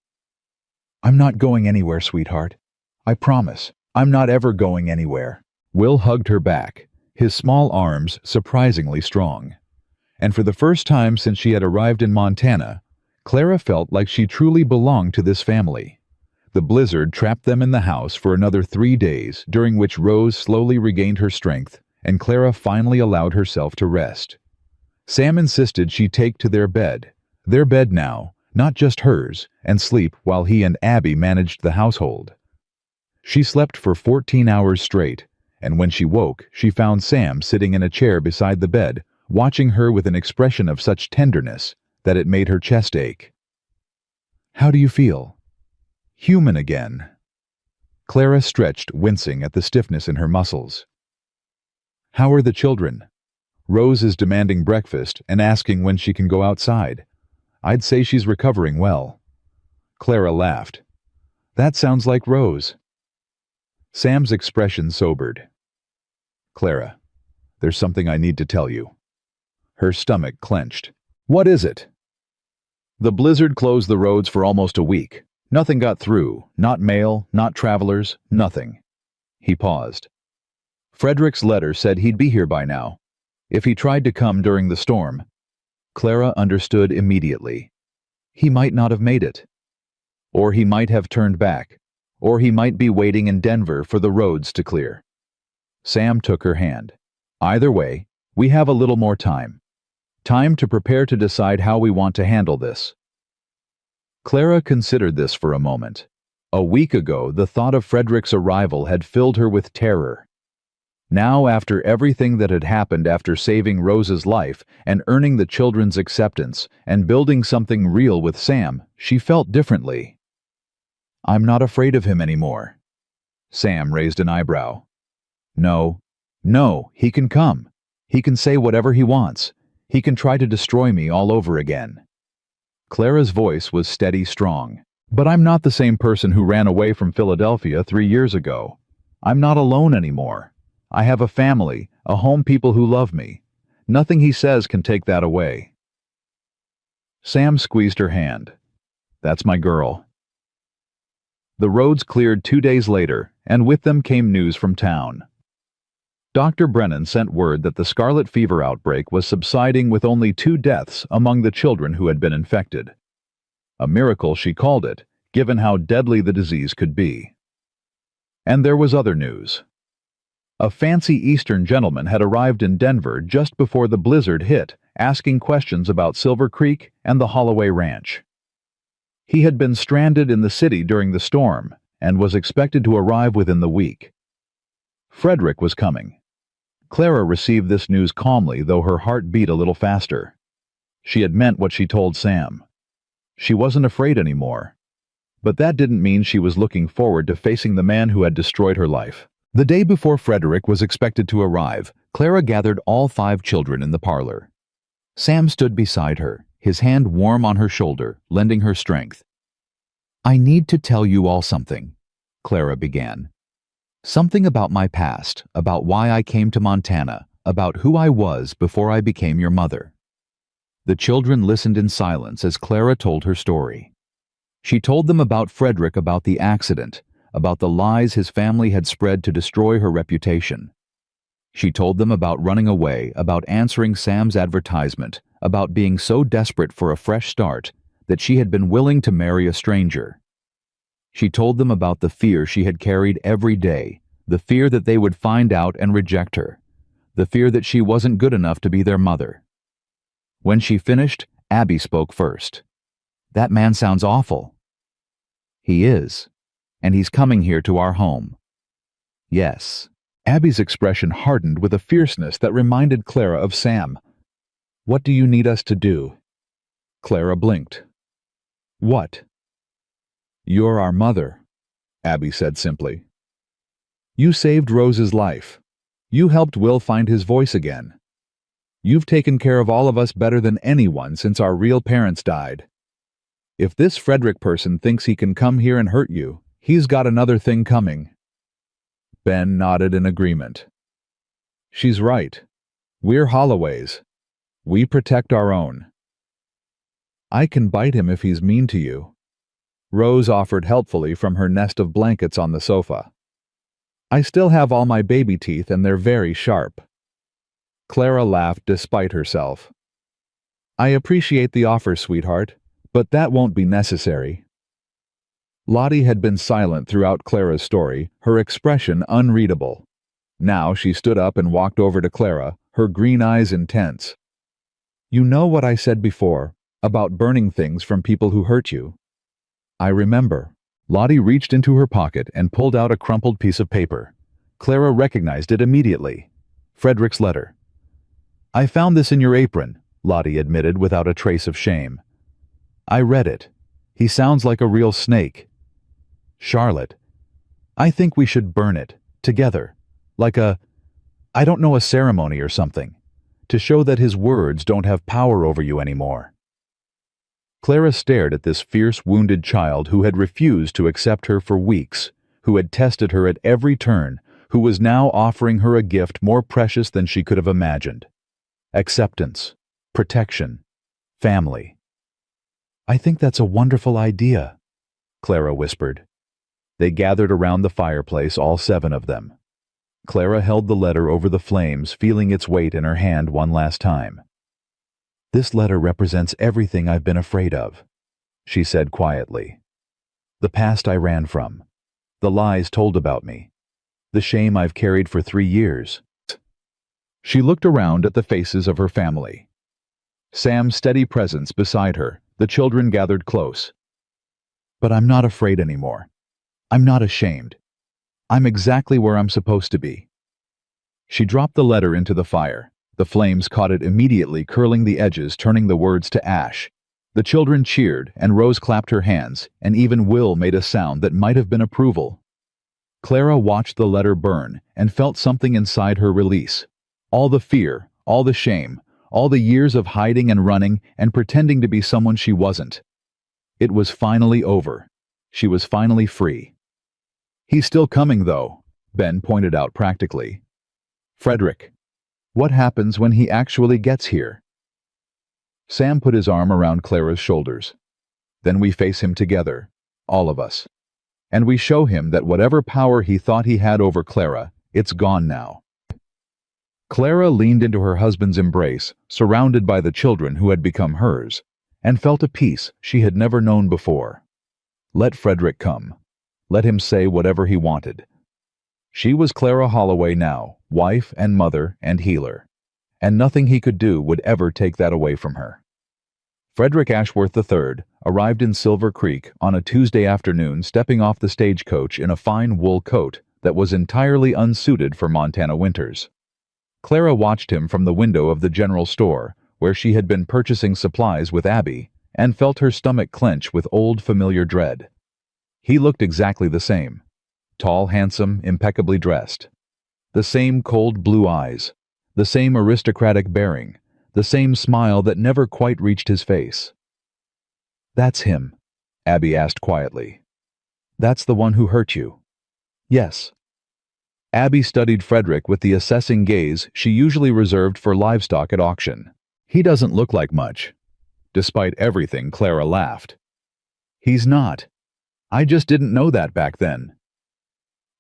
"I'm not going anywhere, sweetheart. I promise. I'm not ever going anywhere." Will hugged her back, his small arms surprisingly strong. And for the first time since she had arrived in Montana, Clara felt like she truly belonged to this family. The blizzard trapped them in the house for another 3 days, during which Rose slowly regained her strength, and Clara finally allowed herself to rest. Sam insisted she take to their bed now, not just hers, and sleep while he and Abby managed the household. She slept for 14 hours straight, and when she woke, she found Sam sitting in a chair beside the bed, watching her with an expression of such tenderness that it made her chest ache. "How do you feel?" "Human again." Clara stretched, wincing at the stiffness in her muscles. "How are the children?" "Rose is demanding breakfast and asking when she can go outside. I'd say she's recovering well." Clara laughed. "That sounds like Rose." Sam's expression sobered. "Clara, there's something I need to tell you." Her stomach clenched. "What is it?" "The blizzard closed the roads for almost a week. Nothing got through, not mail, not travelers, nothing." He paused. "Frederick's letter said he'd be here by now. If he tried to come during the storm..." Clara understood immediately. He might not have made it. Or he might have turned back. Or he might be waiting in Denver for the roads to clear. Sam took her hand. "Either way, we have a little more time. Time to prepare to decide how we want to handle this." Clara considered this for a moment. A week ago, the thought of Frederick's arrival had filled her with terror. Now, after everything that had happened after saving Rose's life and earning the children's acceptance and building something real with Sam, she felt differently. "I'm not afraid of him anymore." Sam raised an eyebrow. No, he can come. He can say whatever he wants. He can try to destroy me all over again." Clara's voice was steady, strong. "But I'm not the same person who ran away from Philadelphia 3 years ago. I'm not alone anymore. I have a family, a home, people who love me. Nothing he says can take that away." Sam squeezed her hand. "That's my girl." The roads cleared 2 days later, and with them came news from town. Dr. Brennan sent word that the scarlet fever outbreak was subsiding with only 2 deaths among the children who had been infected. A miracle, she called it, given how deadly the disease could be. And there was other news. A fancy Eastern gentleman had arrived in Denver just before the blizzard hit, asking questions about Silver Creek and the Holloway Ranch. He had been stranded in the city during the storm and was expected to arrive within the week. Frederick was coming. Clara received this news calmly, though her heart beat a little faster. She had meant what she told Sam. She wasn't afraid anymore. But that didn't mean she was looking forward to facing the man who had destroyed her life. The day before Frederick was expected to arrive, Clara gathered all 5 children in the parlor. Sam stood beside her, his hand warm on her shoulder, lending her strength. "I need to tell you all something," Clara began. "Something about my past, about why I came to Montana, about who I was before I became your mother." The children listened in silence as Clara told her story. She told them about Frederick, about the accident, about the lies his family had spread to destroy her reputation. She told them about running away, about answering Sam's advertisement, about being so desperate for a fresh start that she had been willing to marry a stranger. She told them about the fear she had carried every day, the fear that they would find out and reject her, the fear that she wasn't good enough to be their mother. When she finished, Abby spoke first. "That man sounds awful." "He is, and he's coming here to our home." "Yes." Abby's expression hardened with a fierceness that reminded Clara of Sam. "What do you need us to do?" Clara blinked. "What?" "You're our mother," Abby said simply. "You saved Rose's life. You helped Will find his voice again. You've taken care of all of us better than anyone since our real parents died. If this Frederick person thinks he can come here and hurt you, he's got another thing coming." Ben nodded in agreement. "She's right. We're Holloways. We protect our own." "I can bite him if he's mean to you." Rose offered helpfully from her nest of blankets on the sofa. "I still have all my baby teeth and they're very sharp." Clara laughed despite herself. "I appreciate the offer, sweetheart, but that won't be necessary." Lottie had been silent throughout Clara's story, her expression unreadable. Now she stood up and walked over to Clara, her green eyes intense. "You know what I said before, about burning things from people who hurt you?" "I remember." Lottie reached into her pocket and pulled out a crumpled piece of paper. Clara recognized it immediately. Frederick's letter. "I found this in your apron," Lottie admitted without a trace of shame. "I read it. He sounds like a real snake." "Charlotte, I think we should burn it, together, like a ceremony or something, to show that his words don't have power over you anymore." Clara stared at this fierce, wounded child who had refused to accept her for weeks, who had tested her at every turn, who was now offering her a gift more precious than she could have imagined. Acceptance, protection, family. "I think that's a wonderful idea," Clara whispered. They gathered around the fireplace, all 7 of them. Clara held the letter over the flames, feeling its weight in her hand one last time. "This letter represents everything I've been afraid of," she said quietly. "The past I ran from, the lies told about me, the shame I've carried for 3 years. She looked around at the faces of her family. Sam's steady presence beside her, the children gathered close. "But I'm not afraid anymore. I'm not ashamed. I'm exactly where I'm supposed to be." She dropped the letter into the fire. The flames caught it immediately, curling the edges, turning the words to ash. The children cheered, and Rose clapped her hands, and even Will made a sound that might have been approval. Clara watched the letter burn and felt something inside her release. All the fear, all the shame, all the years of hiding and running and pretending to be someone she wasn't. It was finally over. She was finally free. "He's still coming, though," Ben pointed out practically. "Frederick, what happens when he actually gets here?" Sam put his arm around Clara's shoulders. "Then we face him together, all of us. And we show him that whatever power he thought he had over Clara, it's gone now." Clara leaned into her husband's embrace, surrounded by the children who had become hers, and felt a peace she had never known before. Let Frederick come. Let him say whatever he wanted. She was Clara Holloway now, wife and mother and healer, and nothing he could do would ever take that away from her. Frederick Ashworth III arrived in Silver Creek on a Tuesday afternoon, stepping off the stagecoach in a fine wool coat that was entirely unsuited for Montana winters. Clara watched him from the window of the general store, where she had been purchasing supplies with Abby, and felt her stomach clench with old familiar dread. He looked exactly the same. Tall, handsome, impeccably dressed. The same cold blue eyes, the same aristocratic bearing, the same smile that never quite reached his face. "That's him?" Abby asked quietly. "That's the one who hurt you?" "Yes." Abby studied Frederick with the assessing gaze she usually reserved for livestock at auction. "He doesn't look like much." Despite everything, Clara laughed. "He's not. I just didn't know that back then.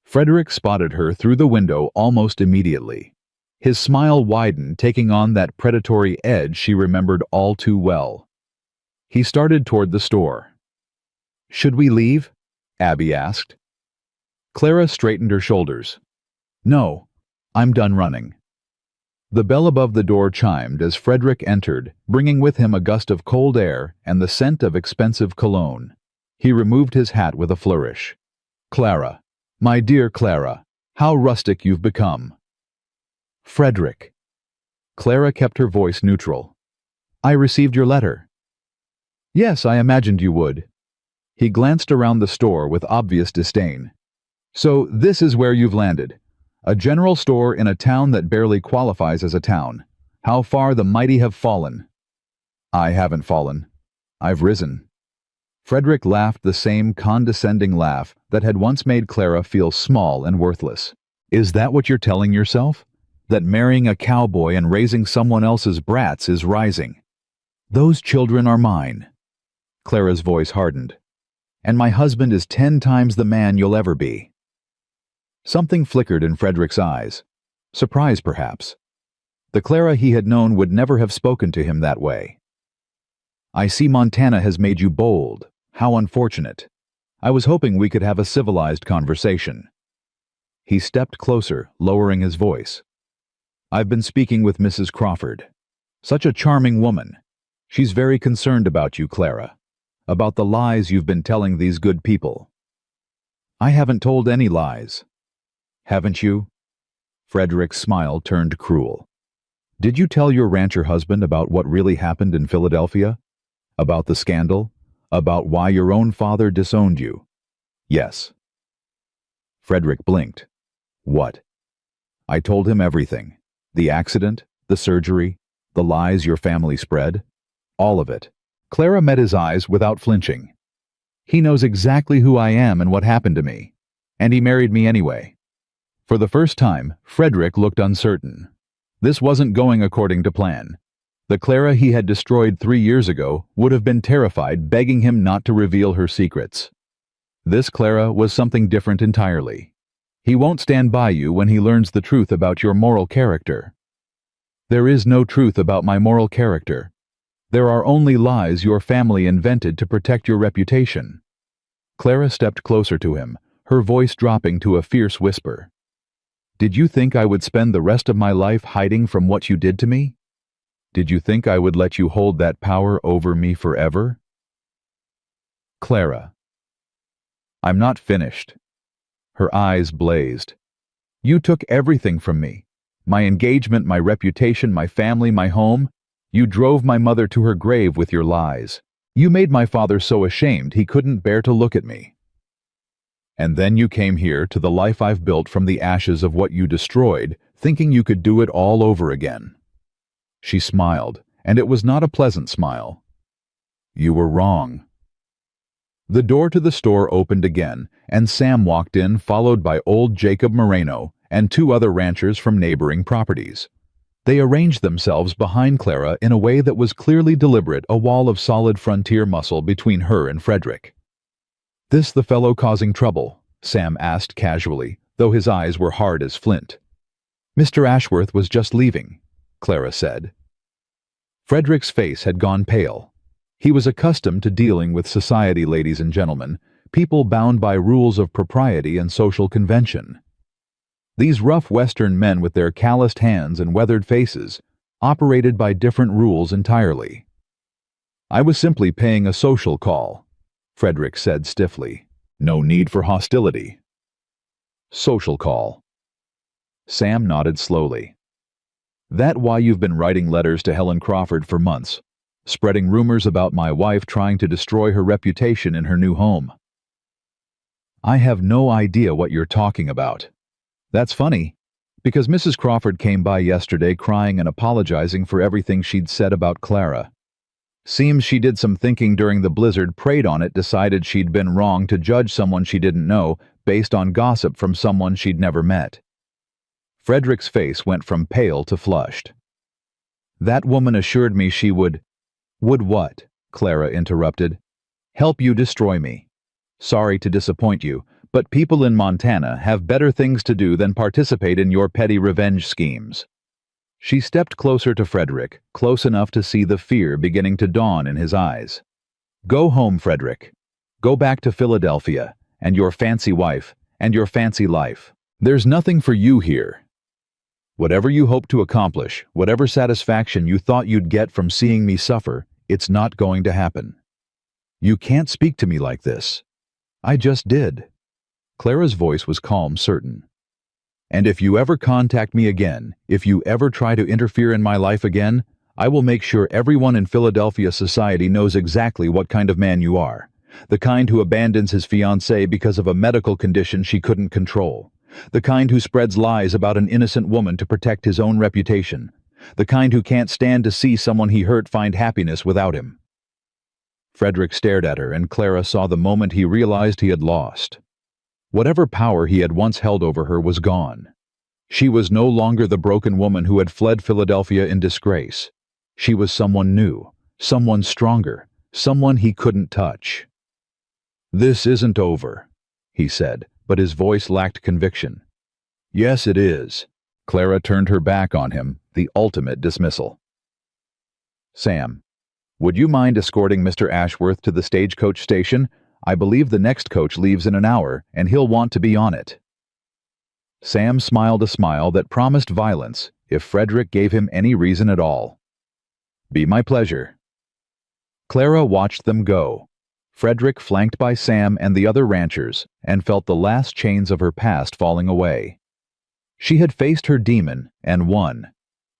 Frederick spotted her through the window almost immediately. His smile widened, taking on that predatory edge she remembered all too well. He started toward the store. "Should we leave?" Abby asked. Clara straightened her shoulders. "No, I'm done running." The bell above the door chimed as Frederick entered, bringing with him a gust of cold air and the scent of expensive cologne. He removed his hat with a flourish. "Clara, my dear Clara, how rustic you've become." "Frederick." Clara kept her voice neutral. "I received your letter." "Yes, I imagined you would." He glanced around the store with obvious disdain. "So this is where you've landed. A general store in a town that barely qualifies as a town. How far the mighty have fallen." "I haven't fallen. I've risen." Frederick laughed the same condescending laugh that had once made Clara feel small and worthless. "Is that what you're telling yourself? That marrying a cowboy and raising someone else's brats is rising? Those children are mine." Clara's voice hardened. "And my husband is 10 times the man you'll ever be." Something flickered in Frederick's eyes. Surprise, perhaps. The Clara he had known would never have spoken to him that way. "I see Montana has made you bold. How unfortunate. I was hoping we could have a civilized conversation." He stepped closer, lowering his voice. "I've been speaking with Mrs. Crawford. Such a charming woman. She's very concerned about you, Clara. About the lies you've been telling these good people." "I haven't told any lies." "Haven't you?" Frederick's smile turned cruel. "Did you tell your rancher husband about what really happened in Philadelphia? About the scandal? About why your own father disowned you?" "Yes." Frederick blinked. "What?" "I told him everything. The accident, the surgery, the lies your family spread. All of it." Clara met his eyes without flinching. "He knows exactly who I am and what happened to me. And he married me anyway." For the first time, Frederick looked uncertain. This wasn't going according to plan. The Clara he had destroyed 3 years ago would have been terrified, begging him not to reveal her secrets. This Clara was something different entirely. "He won't stand by you when he learns the truth about your moral character." "There is no truth about my moral character. There are only lies your family invented to protect your reputation." Clara stepped closer to him, her voice dropping to a fierce whisper. "Did you think I would spend the rest of my life hiding from what you did to me? Did you think I would let you hold that power over me forever?" "Clara." "I'm not finished." Her eyes blazed. "You took everything from me. My engagement, my reputation, my family, my home. You drove my mother to her grave with your lies. You made my father so ashamed he couldn't bear to look at me. And then you came here to the life I've built from the ashes of what you destroyed, thinking you could do it all over again." She smiled, and it was not a pleasant smile. "You were wrong." The door to the store opened again, and Sam walked in, followed by old Jacob Moreno and 2 other ranchers from neighboring properties. They arranged themselves behind Clara in a way that was clearly deliberate, a wall of solid frontier muscle between her and Frederick. "This the fellow causing trouble?" Sam asked casually, though his eyes were hard as flint. "Mr. Ashworth was just leaving," Clara said. Frederick's face had gone pale. He was accustomed to dealing with society, ladies and gentlemen, people bound by rules of propriety and social convention. These rough Western men with their calloused hands and weathered faces operated by different rules entirely. "I was simply paying a social call," Frederick said stiffly. "No need for hostility." "Social call." Sam nodded slowly. "That why you've been writing letters to Helen Crawford for months, spreading rumors about my wife trying to destroy her reputation in her new home?" "I have no idea what you're talking about." "That's funny, because Mrs. Crawford came by yesterday crying and apologizing for everything she'd said about Clara. Seems she did some thinking during the blizzard, preyed on it, decided she'd been wrong to judge someone she didn't know based on gossip from someone she'd never met." Frederick's face went from pale to flushed. "That woman assured me she would—" "Would what?" Clara interrupted. "Help you destroy me. Sorry to disappoint you, But people in Montana have better things to do than participate in your petty revenge schemes." She stepped closer to Frederick, close enough to see the fear beginning to dawn in his eyes. "Go home, Frederick. Go back to Philadelphia, and your fancy wife, and your fancy life. There's nothing for you here. Whatever you hope to accomplish, whatever satisfaction you thought you'd get from seeing me suffer, it's not going to happen. You can't speak to me like this." "I just did." Clara's voice was calm, certain. "And if you ever contact me again, if you ever try to interfere in my life again, I will make sure everyone in Philadelphia society knows exactly what kind of man you are. The kind who abandons his fiancée because of a medical condition she couldn't control. The kind who spreads lies about an innocent woman to protect his own reputation. The kind who can't stand to see someone he hurt find happiness without him." Frederick stared at her, and Clara saw the moment he realized he had lost. Whatever power he had once held over her was gone. She was no longer the broken woman who had fled Philadelphia in disgrace. She was someone new, someone stronger, someone he couldn't touch. "This isn't over," he said, but his voice lacked conviction. "Yes, it is." Clara turned her back on him, the ultimate dismissal. "Sam, would you mind escorting Mr. Ashworth to the stagecoach station? I believe the next coach leaves in an hour, and he'll want to be on it." Sam smiled a smile that promised violence if Frederick gave him any reason at all. "Be my pleasure." Clara watched them go, Frederick flanked by Sam and the other ranchers, and felt the last chains of her past falling away. She had faced her demon and won,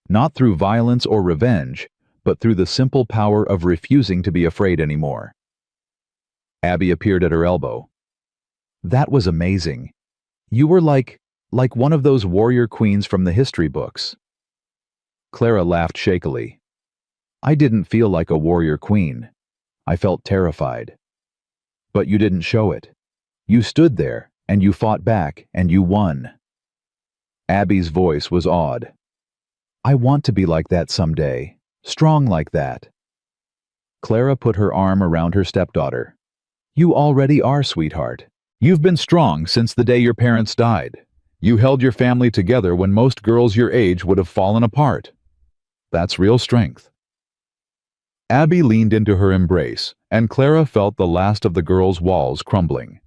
not through violence or revenge, but through the simple power of refusing to be afraid anymore. Abby appeared at her elbow. "That was amazing. You were like one of those warrior queens from the history books." Clara laughed shakily. "I didn't feel like a warrior queen. I felt terrified. But you didn't show it. You stood there, and you fought back, and you won." Abby's voice was awed. "I want to be like that someday, strong like that." Clara put her arm around her stepdaughter. "You already are, sweetheart. You've been strong since the day your parents died. You held your family together when most girls your age would have fallen apart. That's real strength." Abby leaned into her embrace, and Clara felt the last of the girl's walls crumbling.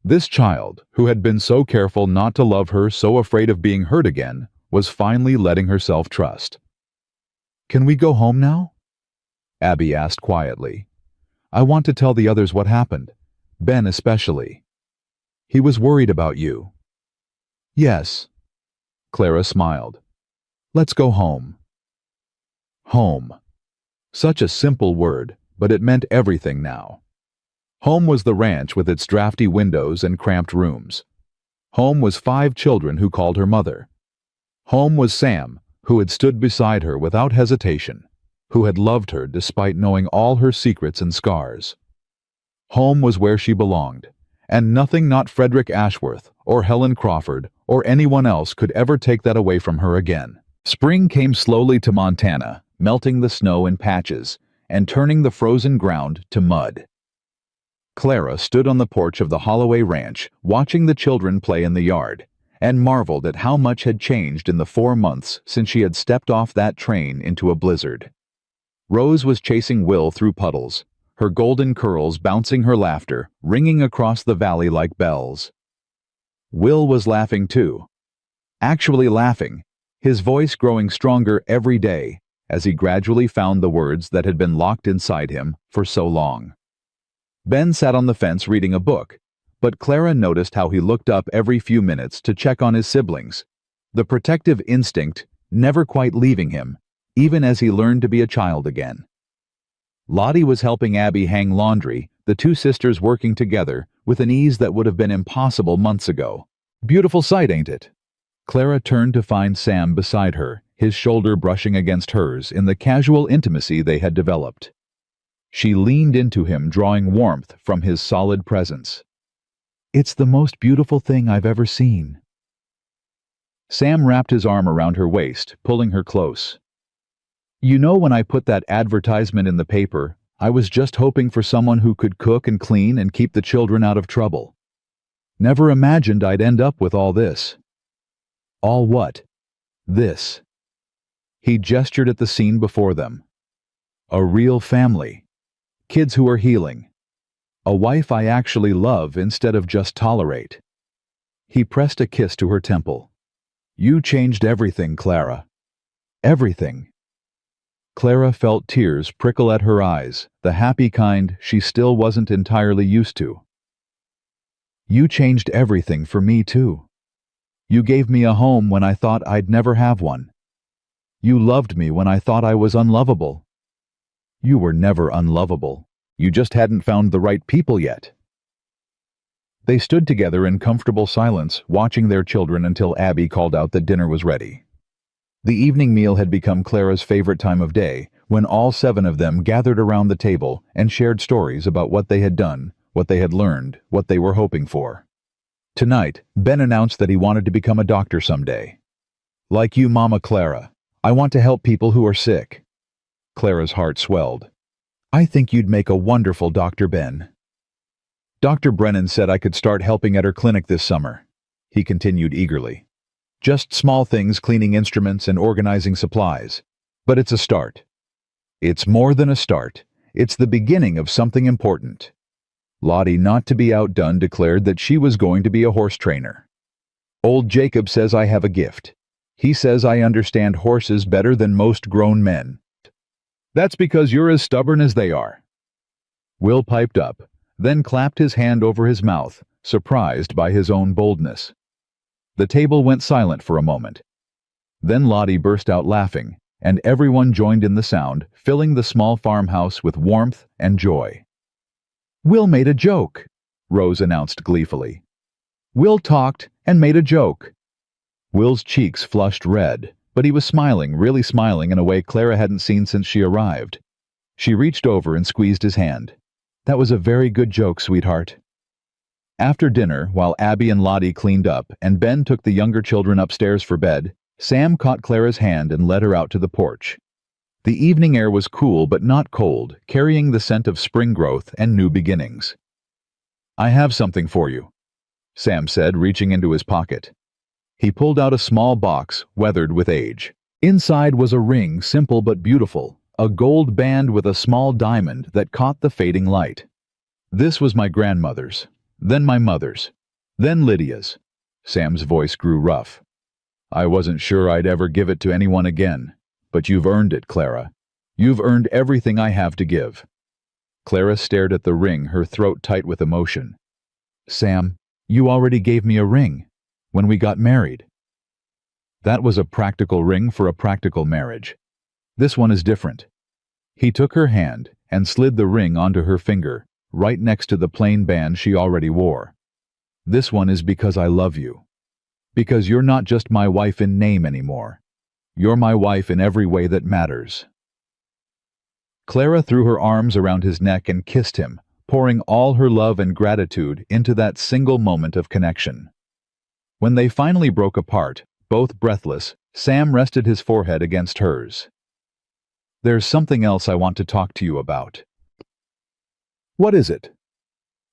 This child, who had been so careful not to love her, so afraid of being hurt again, was finally letting herself trust. "Can we go home now?" Abby asked quietly. "I want to tell the others what happened, Ben especially. He was worried about you." "Yes." Clara smiled. "Let's go home." Home. Such a simple word, but it meant everything now. Home was the ranch with its drafty windows and cramped rooms. Home was 5 children who called her mother. Home was Sam, who had stood beside her without hesitation, who had loved her despite knowing all her secrets and scars. Home was where she belonged, and nothing not Frederick Ashworth or Helen Crawford or anyone else could ever take that away from her again. Spring came slowly to Montana, melting the snow in patches and turning the frozen ground to mud. Clara stood on the porch of the Holloway Ranch, watching the children play in the yard, and marveled at how much had changed in the 4 months since she had stepped off that train into a blizzard. Rose was chasing Will through puddles, her golden curls bouncing her laughter, ringing across the valley like bells. Will was laughing too. Actually laughing, his voice growing stronger every day as he gradually found the words that had been locked inside him for so long. Ben sat on the fence reading a book, but Clara noticed how he looked up every few minutes to check on his siblings, the protective instinct never quite leaving him, even as he learned to be a child again. Lottie was helping Abby hang laundry, the 2 sisters working together with an ease that would have been impossible months ago. Beautiful sight, ain't it? Clara turned to find Sam beside her, his shoulder brushing against hers in the casual intimacy they had developed. She leaned into him, drawing warmth from his solid presence. "It's the most beautiful thing I've ever seen." Sam wrapped his arm around her waist, pulling her close. "You know, when I put that advertisement in the paper, I was just hoping for someone who could cook and clean and keep the children out of trouble. Never imagined I'd end up with all this." "All what?" "This." He gestured at the scene before them. "A real family. Kids who are healing. A wife I actually love instead of just tolerate." He pressed a kiss to her temple. "You changed everything, Clara. Everything." Clara felt tears prickle at her eyes, the happy kind she still wasn't entirely used to. "You changed everything for me, too. You gave me a home when I thought I'd never have one. You loved me when I thought I was unlovable." "You were never unlovable. You just hadn't found the right people yet." They stood together in comfortable silence, watching their children until Abby called out that dinner was ready. The evening meal had become Clara's favorite time of day, when all 7 of them gathered around the table and shared stories about what they had done, what they had learned, what they were hoping for. Tonight, Ben announced that he wanted to become a doctor someday. "Like you, Mama Clara. I want to help people who are sick." Clara's heart swelled. "I think you'd make a wonderful Dr. Ben." "Dr. Brennan said I could start helping at her clinic this summer," he continued eagerly. "Just small things, cleaning instruments and organizing supplies. But it's a start. It's more than a start. It's the beginning of something important." Lottie, not to be outdone, declared that she was going to be a horse trainer. "Old Jacob says I have a gift. He says I understand horses better than most grown men." "That's because you're as stubborn as they are." Will piped up, then clapped his hand over his mouth, surprised by his own boldness. The table went silent for a moment. Then Lottie burst out laughing, and everyone joined in the sound, filling the small farmhouse with warmth and joy. "Will made a joke," Rose announced gleefully. "Will talked and made a joke." Will's cheeks flushed red, but he was smiling, really smiling in a way Clara hadn't seen since she arrived. She reached over and squeezed his hand. "That was a very good joke, sweetheart." After dinner, while Abby and Lottie cleaned up and Ben took the younger children upstairs for bed, Sam caught Clara's hand and led her out to the porch. The evening air was cool but not cold, carrying the scent of spring growth and new beginnings. "I have something for you," Sam said, reaching into his pocket. He pulled out a small box, weathered with age. Inside was a ring, simple but beautiful, a gold band with a small diamond that caught the fading light. "This was my grandmother's, then my mother's, then Lydia's." Sam's voice grew rough. "I wasn't sure I'd ever give it to anyone again, but you've earned it, Clara. You've earned everything I have to give." Clara stared at the ring, her throat tight with emotion. "Sam, you already gave me a ring when we got married." "That was a practical ring for a practical marriage. This one is different." He took her hand and slid the ring onto her finger, right next to the plain band she already wore. "This one is because I love you. Because you're not just my wife in name anymore. You're my wife in every way that matters." Clara threw her arms around his neck and kissed him, pouring all her love and gratitude into that single moment of connection. When they finally broke apart, both breathless, Sam rested his forehead against hers. "There's something else I want to talk to you about." "What is it?"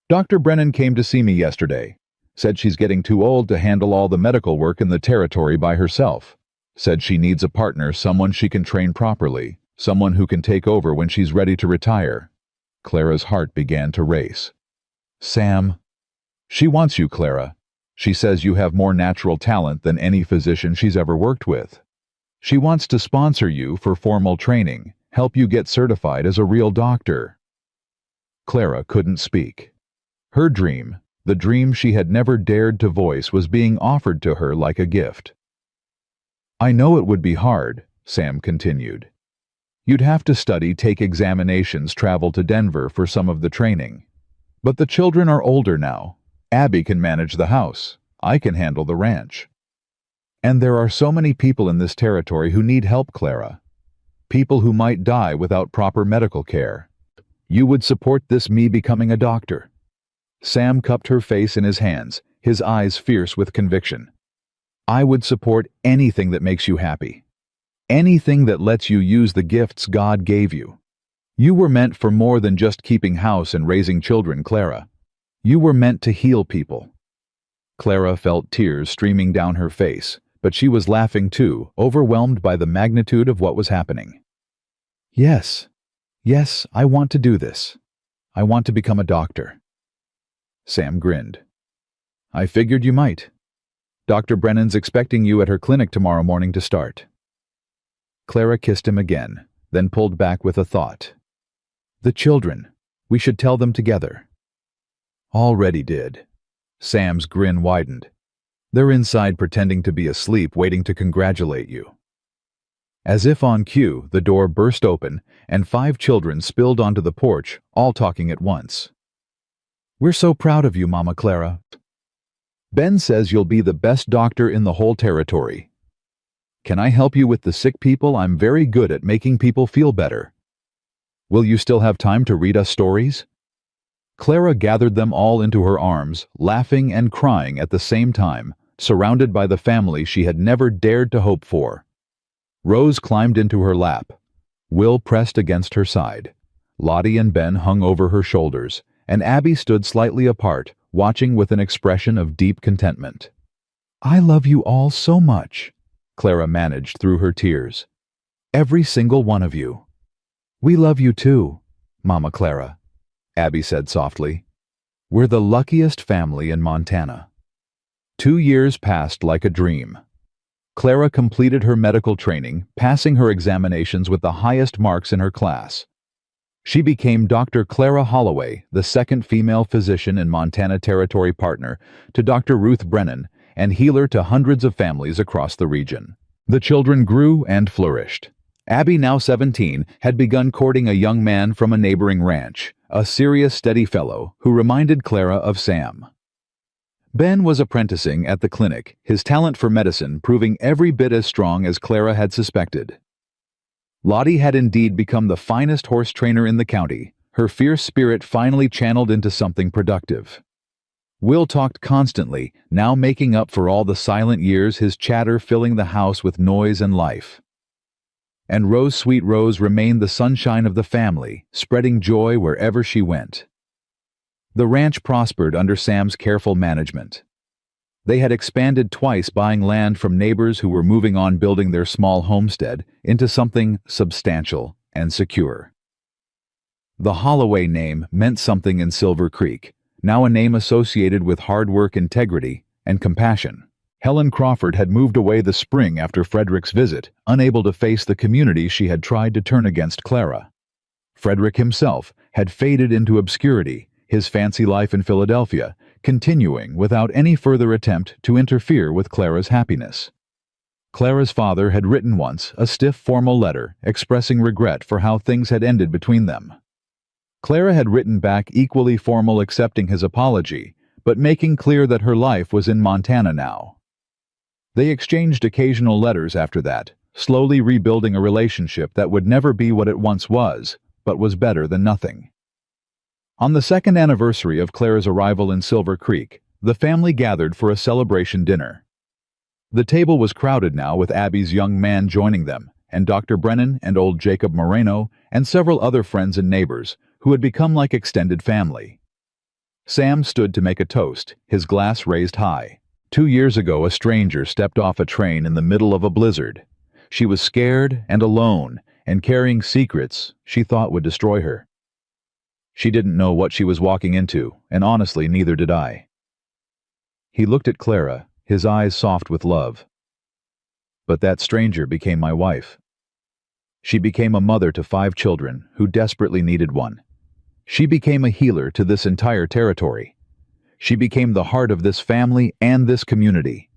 "Dr. Brennan came to see me yesterday. Said she's getting too old to handle all the medical work in the territory by herself. Said she needs a partner, someone she can train properly, someone who can take over when she's ready to retire." Clara's heart began to race. "Sam." "She wants you, Clara. She says you have more natural talent than any physician she's ever worked with. She wants to sponsor you for formal training, help you get certified as a real doctor." Clara couldn't speak. Her dream, the dream she had never dared to voice, was being offered to her like a gift. "I know it would be hard," Sam continued. "You'd have to study, take examinations, travel to Denver for some of the training. But the children are older now. Abby can manage the house. I can handle the ranch. And there are so many people in this territory who need help, Clara. People who might die without proper medical care. You would support this me becoming a doctor?" Sam cupped her face in his hands, his eyes fierce with conviction. "I would support anything that makes you happy. Anything that lets you use the gifts God gave you. You were meant for more than just keeping house and raising children, Clara. You were meant to heal people. Clara felt tears streaming down her face, but she was laughing too, overwhelmed by the magnitude of what was happening. Yes, yes, I want to do this. I want to become a doctor. Sam grinned. I figured you might. Dr. Brennan's expecting you at her clinic tomorrow morning to start. Clara kissed him again, then pulled back with a thought. The children. We should tell them together. Already did. Sam's grin widened. They're inside pretending to be asleep, waiting to congratulate you. As if on cue, the door burst open, and 5 children spilled onto the porch, all talking at once. We're so proud of you, Mama Clara. Ben says you'll be the best doctor in the whole territory. Can I help you with the sick people? I'm very good at making people feel better. Will you still have time to read us stories? Clara gathered them all into her arms, laughing and crying at the same time, surrounded by the family she had never dared to hope for. Rose climbed into her lap. Will pressed against her side. Lottie and Ben hung over her shoulders, and Abby stood slightly apart, watching with an expression of deep contentment. I love you all so much, Clara managed through her tears. Every single one of you. We love you too, Mama Clara, Abby said softly. We're the luckiest family in Montana. 2 years passed like a dream. Clara completed her medical training, passing her examinations with the highest marks in her class. She became Dr. Clara Holloway, the second female physician and Montana Territory partner to Dr. Ruth Brennan, and healer to hundreds of families across the region. The children grew and flourished. Abby, now 17, had begun courting a young man from a neighboring ranch, a serious, steady fellow who reminded Clara of Sam. Ben was apprenticing at the clinic, his talent for medicine proving every bit as strong as Clara had suspected. Lottie had indeed become the finest horse trainer in the county, her fierce spirit finally channeled into something productive. Will talked constantly, now making up for all the silent years, his chatter filling the house with noise and life. And Rose, sweet Rose, remained the sunshine of the family, spreading joy wherever she went. The ranch prospered under Sam's careful management. They had expanded twice, buying land from neighbors who were moving on building their small homestead into something substantial and secure. The Holloway name meant something in Silver Creek, now a name associated with hard work, integrity, and compassion. Helen Crawford had moved away the spring after Frederick's visit, unable to face the community she had tried to turn against Clara. Frederick himself had faded into obscurity, his fancy life in Philadelphia continuing without any further attempt to interfere with Clara's happiness. Clara's father had written once a stiff formal letter expressing regret for how things had ended between them. Clara had written back equally formal, accepting his apology, but making clear that her life was in Montana now. They exchanged occasional letters after that, slowly rebuilding a relationship that would never be what it once was, but was better than nothing. On the second anniversary of Clara's arrival in Silver Creek, the family gathered for a celebration dinner. The table was crowded now, with Abby's young man joining them, and Dr. Brennan and old Jacob Moreno and several other friends and neighbors who had become like extended family. Sam stood to make a toast, his glass raised high. 2 years ago, a stranger stepped off a train in the middle of a blizzard. She was scared and alone, and carrying secrets she thought would destroy her. She didn't know what she was walking into, and honestly, neither did I. He looked at Clara, his eyes soft with love. But that stranger became my wife. She became a mother to 5 children who desperately needed one. She became a healer to this entire territory. She became the heart of this family and this community.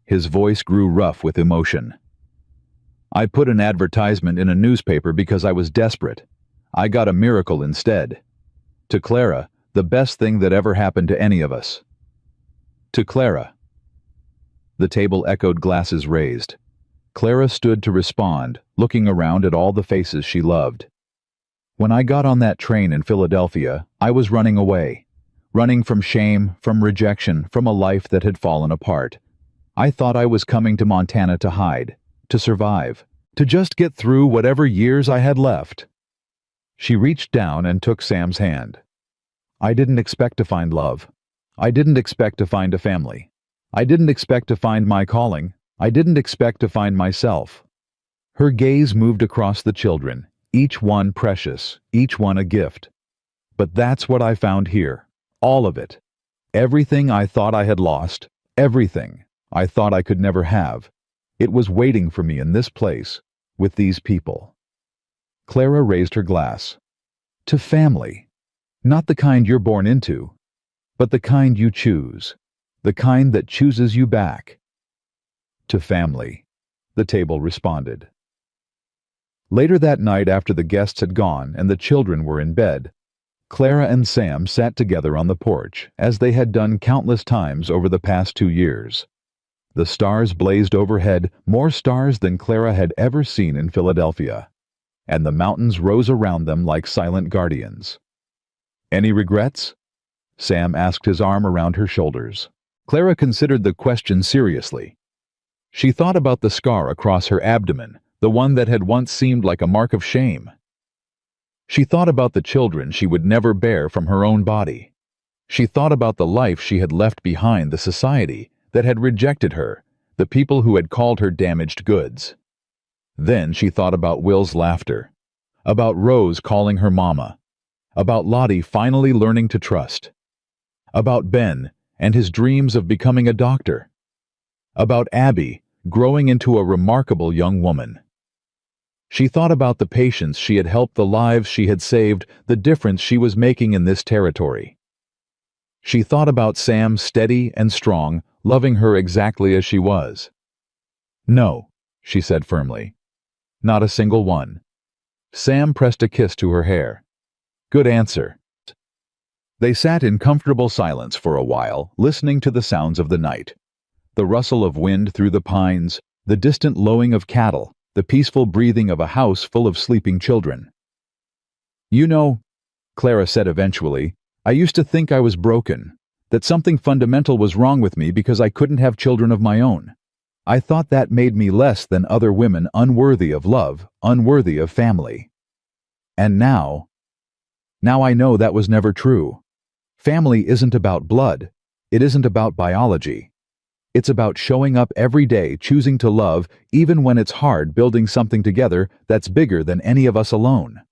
His voice grew rough with emotion. I put an advertisement in a newspaper because I was desperate. I got a miracle instead. To Clara, the best thing that ever happened to any of us. To Clara. The table echoed, glasses raised. Clara stood to respond, looking around at all the faces she loved. When I got on that train in Philadelphia, I was running away. Running from shame, from rejection, from a life that had fallen apart. I thought I was coming to Montana to hide, to survive, to just get through whatever years I had left. She reached down and took Sam's hand. I didn't expect to find love. I didn't expect to find a family. I didn't expect to find my calling. I didn't expect to find myself. Her gaze moved across the children, each one precious, each one a gift. But that's what I found here. All of it. Everything I thought I had lost, everything I thought I could never have. It was waiting for me in this place, with these people. Clara raised her glass. To family. Not the kind you're born into, but the kind you choose. The kind that chooses you back. To family, the table responded. Later that night, after the guests had gone and the children were in bed, Clara and Sam sat together on the porch, as they had done countless times over the past 2 years. The stars blazed overhead, more stars than Clara had ever seen in Philadelphia, and the mountains rose around them like silent guardians. Any regrets? Sam asked, his arm around her shoulders. Clara considered the question seriously. She thought about the scar across her abdomen, the one that had once seemed like a mark of shame. She thought about the children she would never bear from her own body. She thought about the life she had left behind, the society that had rejected her, the people who had called her damaged goods. Then she thought about Will's laughter, about Rose calling her mama, about Lottie finally learning to trust, about Ben and his dreams of becoming a doctor, about Abby growing into a remarkable young woman. She thought about the patients she had helped, the lives she had saved, the difference she was making in this territory. She thought about Sam, steady and strong, loving her exactly as she was. No, she said firmly. Not a single one. Sam pressed a kiss to her hair. Good answer. They sat in comfortable silence for a while, listening to the sounds of the night. The rustle of wind through the pines, the distant lowing of cattle, the peaceful breathing of a house full of sleeping children. You know, Clara said eventually, I used to think I was broken, that something fundamental was wrong with me because I couldn't have children of my own. I thought that made me less than other women, unworthy of love, unworthy of family. And now I know that was never true. Family isn't about blood. It isn't about biology. It's about showing up every day, choosing to love, even when it's hard, building something together that's bigger than any of us alone.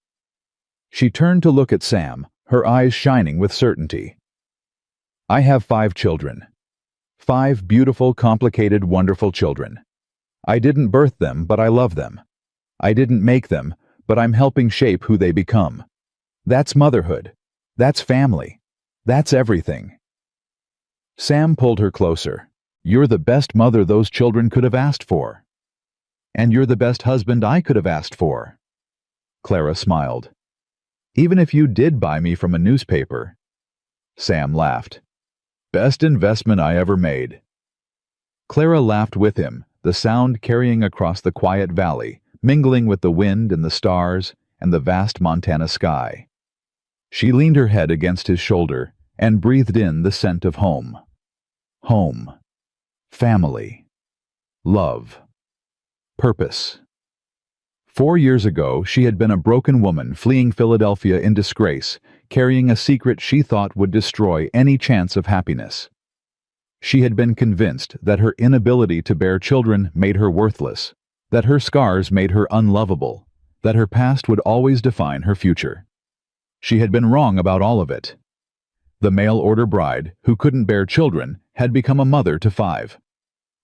She turned to look at Sam, her eyes shining with certainty. I have 5 children. 5 beautiful, complicated, wonderful children. I didn't birth them, but I love them. I didn't make them, but I'm helping shape who they become. That's motherhood. That's family. That's everything. Sam pulled her closer. You're the best mother those children could have asked for. And you're the best husband I could have asked for. Clara smiled. Even if you did buy me from a newspaper. Sam laughed. Best investment I ever made. Clara laughed with him, the sound carrying across the quiet valley, mingling with the wind and the stars and the vast Montana sky. She leaned her head against his shoulder and breathed in the scent of home. Home. Family. Love. Purpose. 4 years ago, she had been a broken woman fleeing Philadelphia in disgrace, carrying a secret she thought would destroy any chance of happiness. She had been convinced that her inability to bear children made her worthless, that her scars made her unlovable, that her past would always define her future. She had been wrong about all of it. The mail-order bride, who couldn't bear children, had become a mother to 5.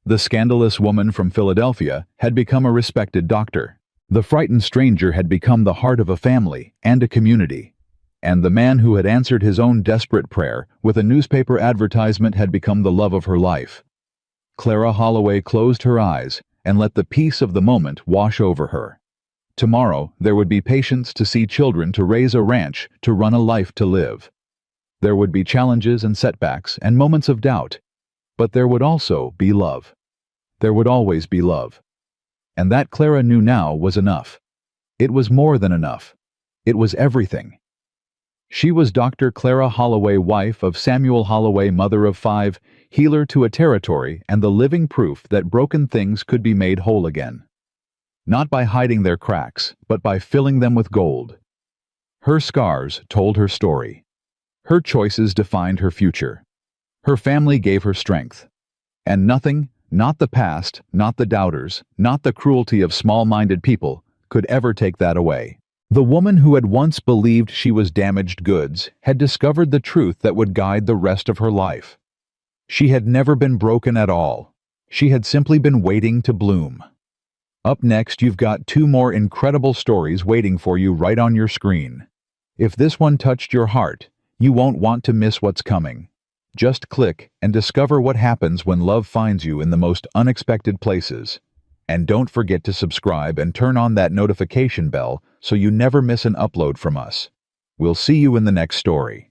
The scandalous woman from Philadelphia had become a respected doctor. The frightened stranger had become the heart of a family and a community. And the man who had answered his own desperate prayer with a newspaper advertisement had become the love of her life. Clara Holloway closed her eyes and let the peace of the moment wash over her. Tomorrow there would be patience to see children, to raise a ranch, to run a life to live. There would be challenges and setbacks and moments of doubt, but there would also be love. There would always be love. And that, Clara knew now, was enough. It was more than enough. It was everything. She was Dr. Clara Holloway, wife of Samuel Holloway, mother of 5, healer to a territory, and the living proof that broken things could be made whole again. Not by hiding their cracks, but by filling them with gold. Her scars told her story. Her choices defined her future. Her family gave her strength. And nothing, not the past, not the doubters, not the cruelty of small-minded people, could ever take that away. The woman who had once believed she was damaged goods had discovered the truth that would guide the rest of her life. She had never been broken at all. She had simply been waiting to bloom. Up next, you've got 2 more incredible stories waiting for you right on your screen. If this one touched your heart, you won't want to miss what's coming. Just click and discover what happens when love finds you in the most unexpected places. And don't forget to subscribe and turn on that notification bell so you never miss an upload from us. We'll see you in the next story.